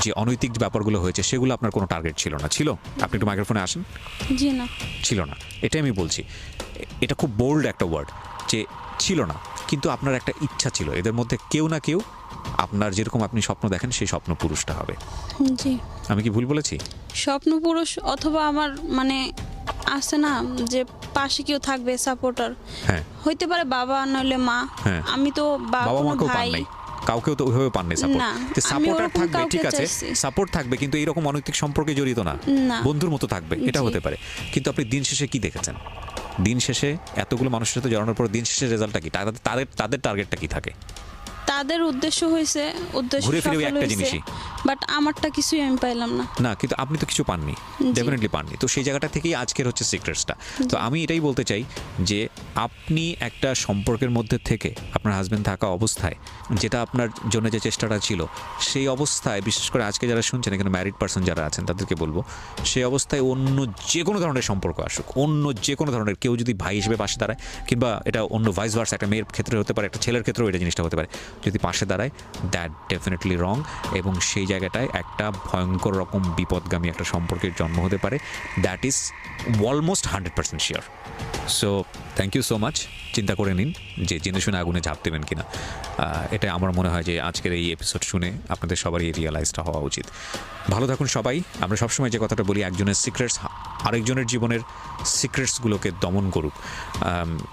যে অনৈতিক ব্যাপারগুলো হয়েছে সেগুলো আপনার কোনো টার্গেট ছিল না? ছিল? আপনি একটু মাইক্রোফোনে আসেন। জি না, ছিল না, এটাই আমি বলছি। এটা খুব বোল্ড একটা ওয়ার্ড যে ছিল না, কিন্তু আপনার একটা ইচ্ছা ছিল এদের মধ্যে কেউ না কেউ আপনার যেরকম আপনি স্বপ্ন দেখেন সেই স্বপ্ন পুরুষটা হবে। জি। আমি কি ভুল বলেছি? স্বপ্ন পুরুষ অথবা আমার মানে আছে না যে পাশে কেউ থাকবে, সাপোর্টার। হ্যাঁ, হইতে পারে বাবা নইলে মা। হ্যাঁ। আমি তো বাবা কোনো মাকেও পান ভাই নাই, কাউকেও তো ওইভাবে পাননি সাপোর্ট। না, তো আমি সাপোর্টার ওরকম থাকবে, কাউকে ঠিক আছে, চাইছি। সাপোর্ট থাকবে, কিন্তু এইরকম অনৈতিক সম্পর্কে জড়িত না, না। বন্ধুর মতো থাকবে, এটা জি। হতে পারে। কিন্তু আপনি দিন শেষে কি দেখেছেন? দিন শেষে এতগুলো মানুষের সাথে জড়ানোর পর দিন শেষে রেজাল্টটা কি? তাদের টার্গেটটা কি থাকে? তাদের উদ্দেশ্য হয়েছে, উদ্দেশ্য ঘুরে ফিরে ওই সফল একটা হয়েছে, জিনিসই। বাট আমারটা কিছুই আমি পাইলাম না। না, কিন্তু আপনি তো কিছু পাননি, ডেফিনেটলি পাননি। তো সেই জায়গাটা থেকেই আজকের হচ্ছে সিক্রেটসটা। তো আমি এটাই বলতে চাই যে আপনি একটা সম্পর্কের মধ্যে থেকে আপনার হাজবেন্ড থাকা অবস্থায় যেটা আপনার জন্য যে চেষ্টাটা ছিল, সেই অবস্থায় বিশেষ করে আজকে যারা শুনছেন, এখানে ম্যারিড পার্সন যারা আছেন তাদেরকে বলবো, সেই অবস্থায় অন্য যে কোনো ধরনের সম্পর্ক আসুক, অন্য যে কোনো ধরনের কেউ যদি ভাই হিসেবে পাশে দাঁড়ায়, কিংবা এটা অন্য ভাইস ভার্সা, একটা মেয়ের ক্ষেত্রে হতে পারে, একটা ছেলের ক্ষেত্রেও এটা জিনিসটা হতে পারে, যদি পাশে দাঁড়ায়, দ্যাট ডেফিনেটলি রং, এবং সেই জায়গাটায় একটা ভয়ঙ্কর রকম বিপদগামী একটা সম্পর্কের জন্ম হতে পারে। That is almost 100% sure. So thank you so much. চিন্তা করে নিন যে জেনে শুনে আগুনে ঝাঁপ দেবেন কিনা। এটা আমার মনে হয় যে আজকের এই এপিসোড শুনে আপনাদের সবারই রিয়েলাইজটা হওয়া উচিত। ভালো থাকুন সবাই। আমরা সবসময় যে কথাটা বলি, একজনের সিক্রেটস আরেকজনের জীবনের সিক্রেটসগুলোকে দমন করুক,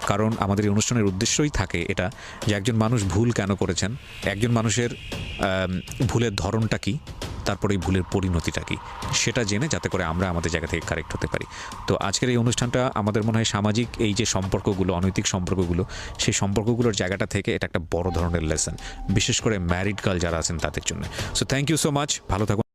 কারণ আমাদের এই অনুষ্ঠানের উদ্দেশ্যই থাকে এটা যে একজন মানুষ ভুল কেন করেছেন, একজন মানুষের ভুলের ধরনটা কী, তারপরে এই ভুলের পরিণতিটা কী, সেটা জেনে যাতে করে আমরা আমাদের জায়গা থেকে কারেক্ট হতে পারি। তো আজকের এই অনুষ্ঠানটা আমাদের মনে হয় সামাজিক এই যে সম্পর্কগুলো, অনৈতিক সম্পর্কগুলো, সেই সম্পর্কগুলোর জায়গাটা থেকে এটা একটা বড় ধরনের লেসন, বিশেষ করে ম্যারিড গার্ল যারা আছেন তাদের জন্য। So thank you so much, ভালো থাকুন।